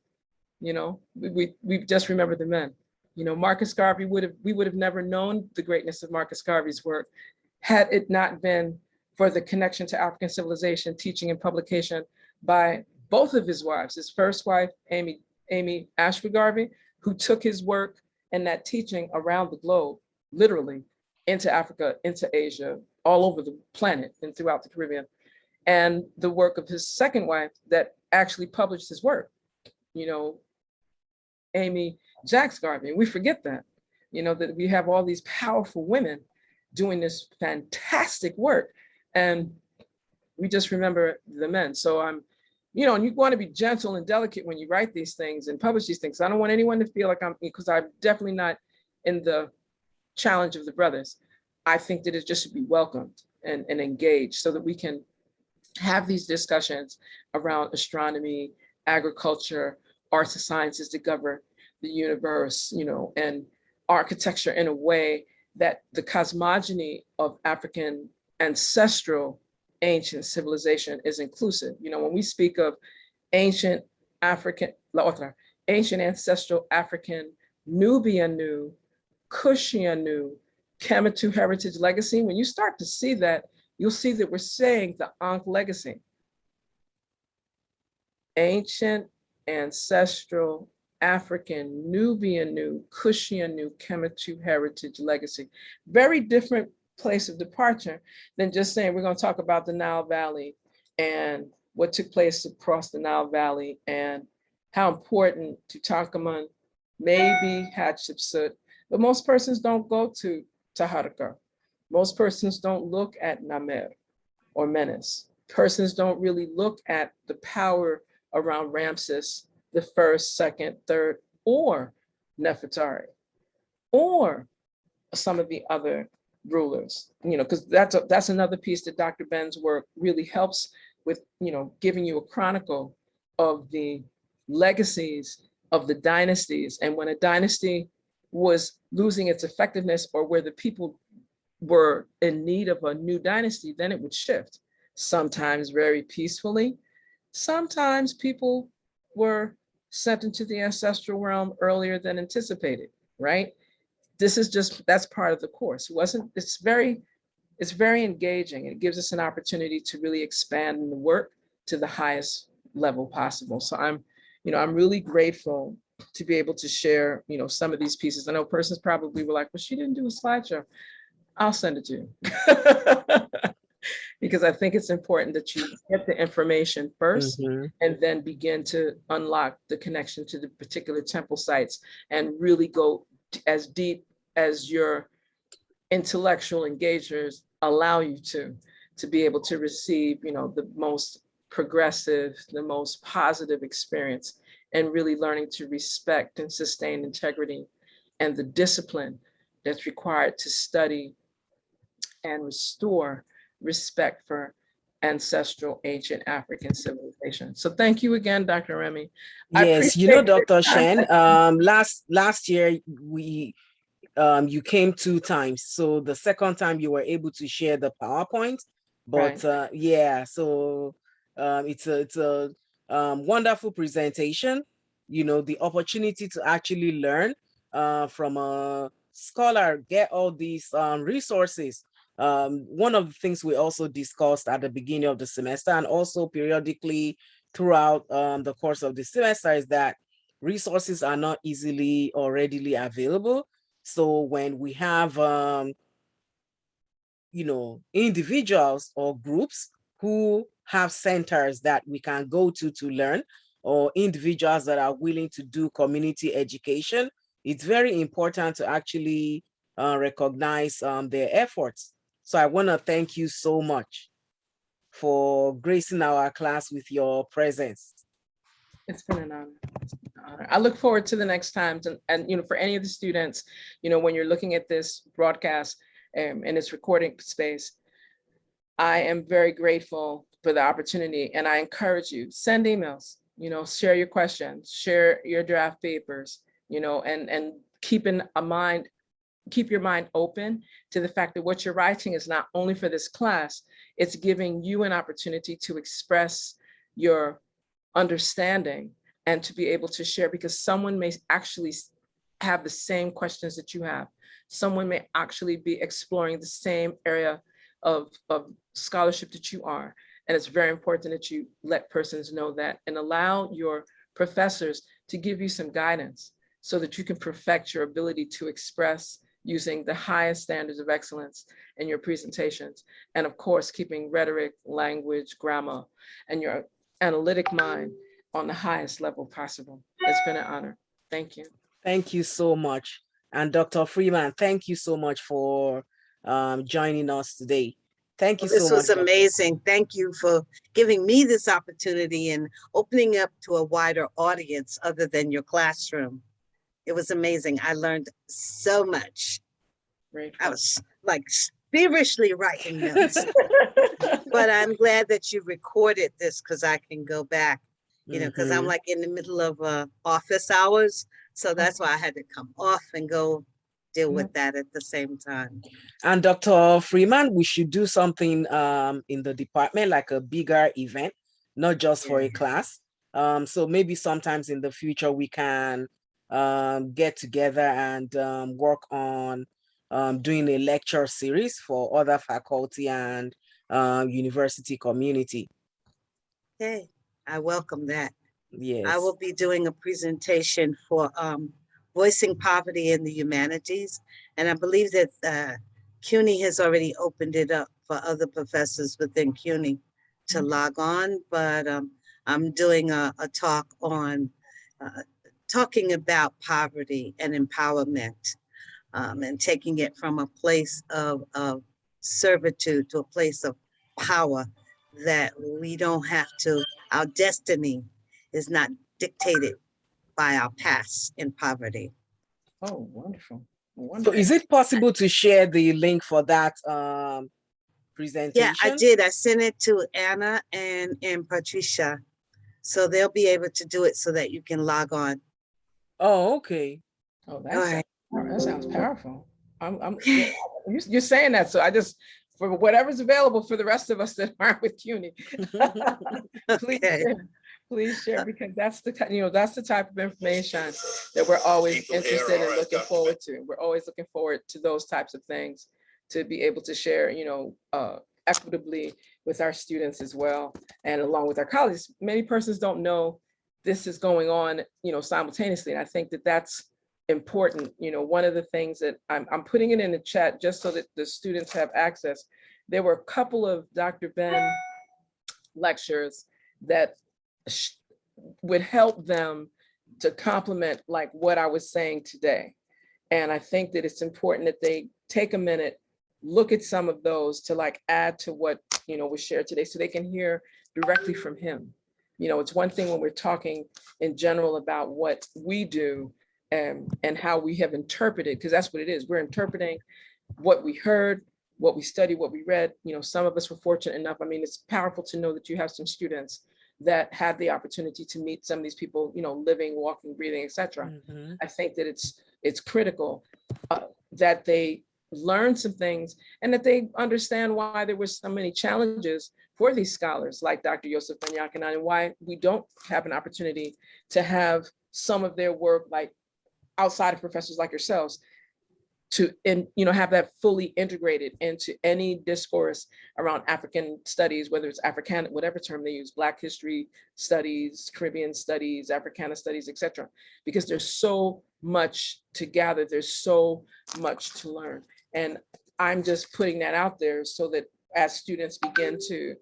We just remember the men. Marcus Garvey we would have never known the greatness of Marcus Garvey's work had it not been for the connection to African civilization, teaching and publication by both of his wives, his first wife, Amy Ashby Garvey, who took his work and that teaching around the globe, literally into Africa, into Asia, all over the planet and throughout the Caribbean. And the work of his second wife that actually published his work, you know, Amy Jacks Garvey. And we forget that, you know, that we have all these powerful women doing this fantastic work. And we just remember the men. So I'm, you know, and you want to be gentle and delicate when you write these things and publish these things. I don't want anyone to feel like because I'm definitely not in the challenge of the brothers. I think that it just should be welcomed and engaged so that we can have these discussions around astronomy, agriculture, arts and sciences to govern the universe, you know, and architecture in a way that the cosmogony of African ancestral ancient civilization is inclusive. You know, when we speak of ancient African, ancient ancestral African, Nubian, Cushian, Kemetu heritage legacy, when you start to see that, you'll see that we're saying the Ankh legacy. Ancient ancestral African, Nubian, Cushian, Kemetu heritage legacy. Very different place of departure than just saying we're going to talk about the Nile Valley and what took place across the Nile Valley and how important Tutankhamun may be Hatshepsut, but most persons don't go to Taharqa. Most persons don't look at Namer or Menes. Persons don't really look at the power around Ramses the first, second, third, or Nefertari, or some of the other rulers, you know, because that's another piece that Dr. Ben's work really helps with, you know, giving you a chronicle of the legacies of the dynasties. And when a dynasty was losing its effectiveness or where the people were in need of a new dynasty, then it would shift, sometimes very peacefully. Sometimes people were sent into the ancestral realm earlier than anticipated, right? This is just, that's part of the course. It's very engaging. It gives us an opportunity to really expand the work to the highest level possible. So I'm really grateful to be able to share, you know, some of these pieces. I know persons probably were like, well, she didn't do a slideshow. I'll send it to you. Because I think it's important that you get the information first and then begin to unlock the connection to the particular temple sites and really go as deep as your intellectual engagers allow you to be able to receive, you know, the most progressive, the most positive experience, and really learning to respect and sustain integrity and the discipline that's required to study and restore respect for ancestral ancient African civilization. So thank you again, Dr. Remy. Yes, you know, Dr. Shen, last year you came 2 times. So the second time you were able to share the PowerPoint, but right. Yeah, so it's a wonderful presentation. You know, the opportunity to actually learn from a scholar, get all these resources. One of the things we also discussed at the beginning of the semester and also periodically throughout the course of the semester is that resources are not easily or readily available. So when we have, you know, individuals or groups who have centers that we can go to learn, or individuals that are willing to do community education, it's very important to actually recognize their efforts. So I want to thank you so much for gracing our class with your presence. It's been an honor. I look forward to the next times, and you know, for any of the students, you know, when you're looking at this broadcast in its recording space, I am very grateful for the opportunity, and I encourage you, send emails, you know, share your questions, share your draft papers, you know, and keep your mind open to the fact that what you're writing is not only for this class, it's giving you an opportunity to express your understanding and to be able to share, because someone may actually have the same questions that you have. Someone may actually be exploring the same area of scholarship that you are. And it's very important that you let persons know that and allow your professors to give you some guidance so that you can perfect your ability to express using the highest standards of excellence in your presentations. And of course, keeping rhetoric, language, grammar, and your analytic mind on the highest level possible. It's been an honor. Thank you. Thank you so much. And Dr. Freeman, thank you so much for joining us today. Thank you so much. This was amazing. Thank you for giving me this opportunity and opening up to a wider audience other than your classroom. It was amazing. I learned so much. I was like feverishly writing notes. But I'm glad that you recorded this because I can go back, you know, because I'm like in the middle of office hours. So that's why I had to come off and go deal with that at the same time. And Dr. Freeman, we should do something in the department, like a bigger event, not just for a class. So maybe sometimes in the future we can get together and work on doing a lecture series for other faculty and university community. Okay, I welcome that. Yes. I will be doing a presentation for voicing poverty in the humanities. And I believe that CUNY has already opened it up for other professors within CUNY to log on, but I'm doing a talk on talking about poverty and empowerment and taking it from a place of servitude to a place of power, that we don't have to, our destiny is not dictated by our past in poverty. Oh, wonderful. So is it possible to share the link for that presentation? Yeah, I did. I sent it to Anna and Patricia. So they'll be able to do it so that you can log on. Oh, okay. Oh, that sounds powerful. You're saying that, so I just, for whatever's available for the rest of us that aren't with CUNY, please share, because that's the that's the type of information that we're always interested in looking forward to. We're always looking forward to those types of things, to be able to share, equitably with our students as well, and along with our colleagues. Many persons don't know this is going on, simultaneously, and I think that that's important. One of the things that I'm putting it in the chat just so that the students have access. There were a couple of Dr. Ben lectures that would help them to complement like what I was saying today. And I think that it's important that they take a minute, look at some of those to like add to what, was shared today, so they can hear directly from him. It's one thing when we're talking in general about what we do and how we have interpreted, because that's what it is. We're interpreting what we heard, what we studied, what we read. Some of us were fortunate enough. I mean, it's powerful to know that you have some students that had the opportunity to meet some of these people, living, walking, breathing, etc. I think that it's critical that they learn some things and that they understand why there were so many challenges for these scholars like Dr. Yosef Ben-Yakinan, and why we don't have an opportunity to have some of their work like outside of professors like yourselves to have that fully integrated into any discourse around African studies, whether it's Africana, whatever term they use, Black history studies, Caribbean studies, Africana studies, etc. Because there's so much to gather, there's so much to learn. And I'm just putting that out there so that as students begin to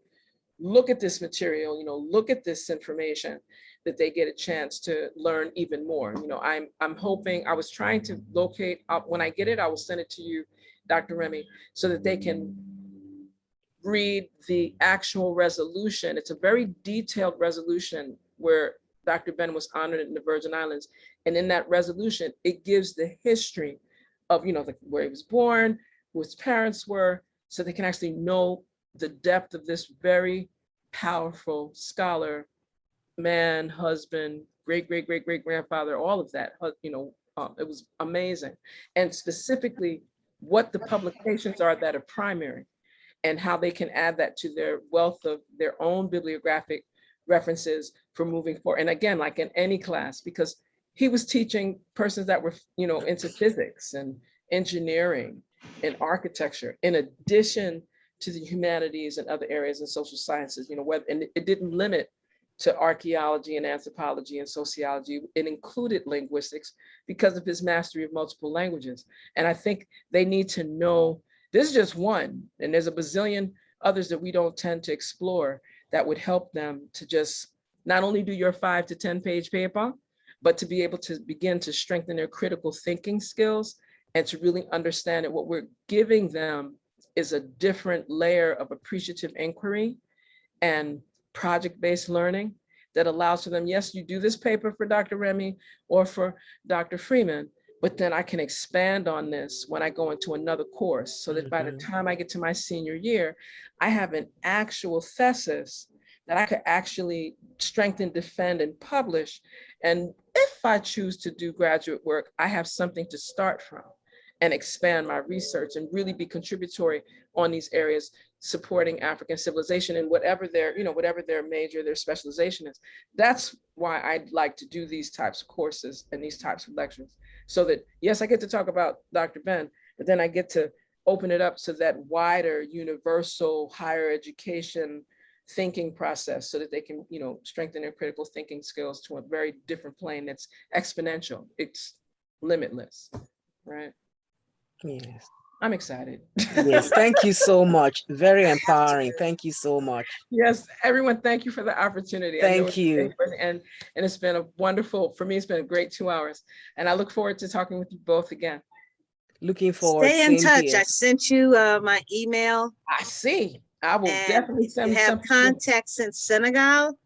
look at this material, look at this information, that they get a chance to learn even more. I'm hoping, I was trying to locate, when I get it, I will send it to you, Dr. Remy, so that they can read the actual resolution. It's a very detailed resolution where Dr. Ben was honored in the Virgin Islands. And in that resolution, it gives the history of, where he was born, who his parents were, so they can actually know the depth of this very powerful scholar, man, husband, great-great-great-great-grandfather, all of that. It was amazing. And specifically what the publications are that are primary and how they can add that to their wealth of their own bibliographic references for moving forward. And again, like in any class, because he was teaching persons that were, into physics and engineering and architecture, in addition to the humanities and other areas in social sciences, you know, and it didn't limit to archaeology and anthropology and sociology. It included linguistics because of his mastery of multiple languages. And I think they need to know, this is just one, and there's a bazillion others that we don't tend to explore that would help them to just not only do your 5 to 10 page paper, but to be able to begin to strengthen their critical thinking skills and to really understand that what we're giving them is a different layer of appreciative inquiry and project-based learning that allows for them, yes, you do this paper for Dr. Remy or for Dr. Freeman, but then I can expand on this when I go into another course so that by the time I get to my senior year, I have an actual thesis that I could actually strengthen, defend, and publish. And if I choose to do graduate work, I have something to start from and expand my research and really be contributory on these areas, supporting African civilization and whatever their, you know, whatever their major, their specialization is. That's why I'd like to do these types of courses and these types of lectures. So that, yes, I get to talk about Dr. Ben, but then I get to open it up to that wider, universal, higher education thinking process so that they can, you know, strengthen their critical thinking skills to a very different plane that's exponential. It's limitless, right? Yes. I'm excited. Yes, thank you so much. Very empowering. Thank you so much. Yes, everyone, thank you for the opportunity. Thank you. And it's been a wonderful, for me, it's been a great 2 hours. And I look forward to talking with you both again. Looking forward. Stay in Same touch. here. I sent you my email. I see. I will And definitely if send you have something. contacts in Senegal,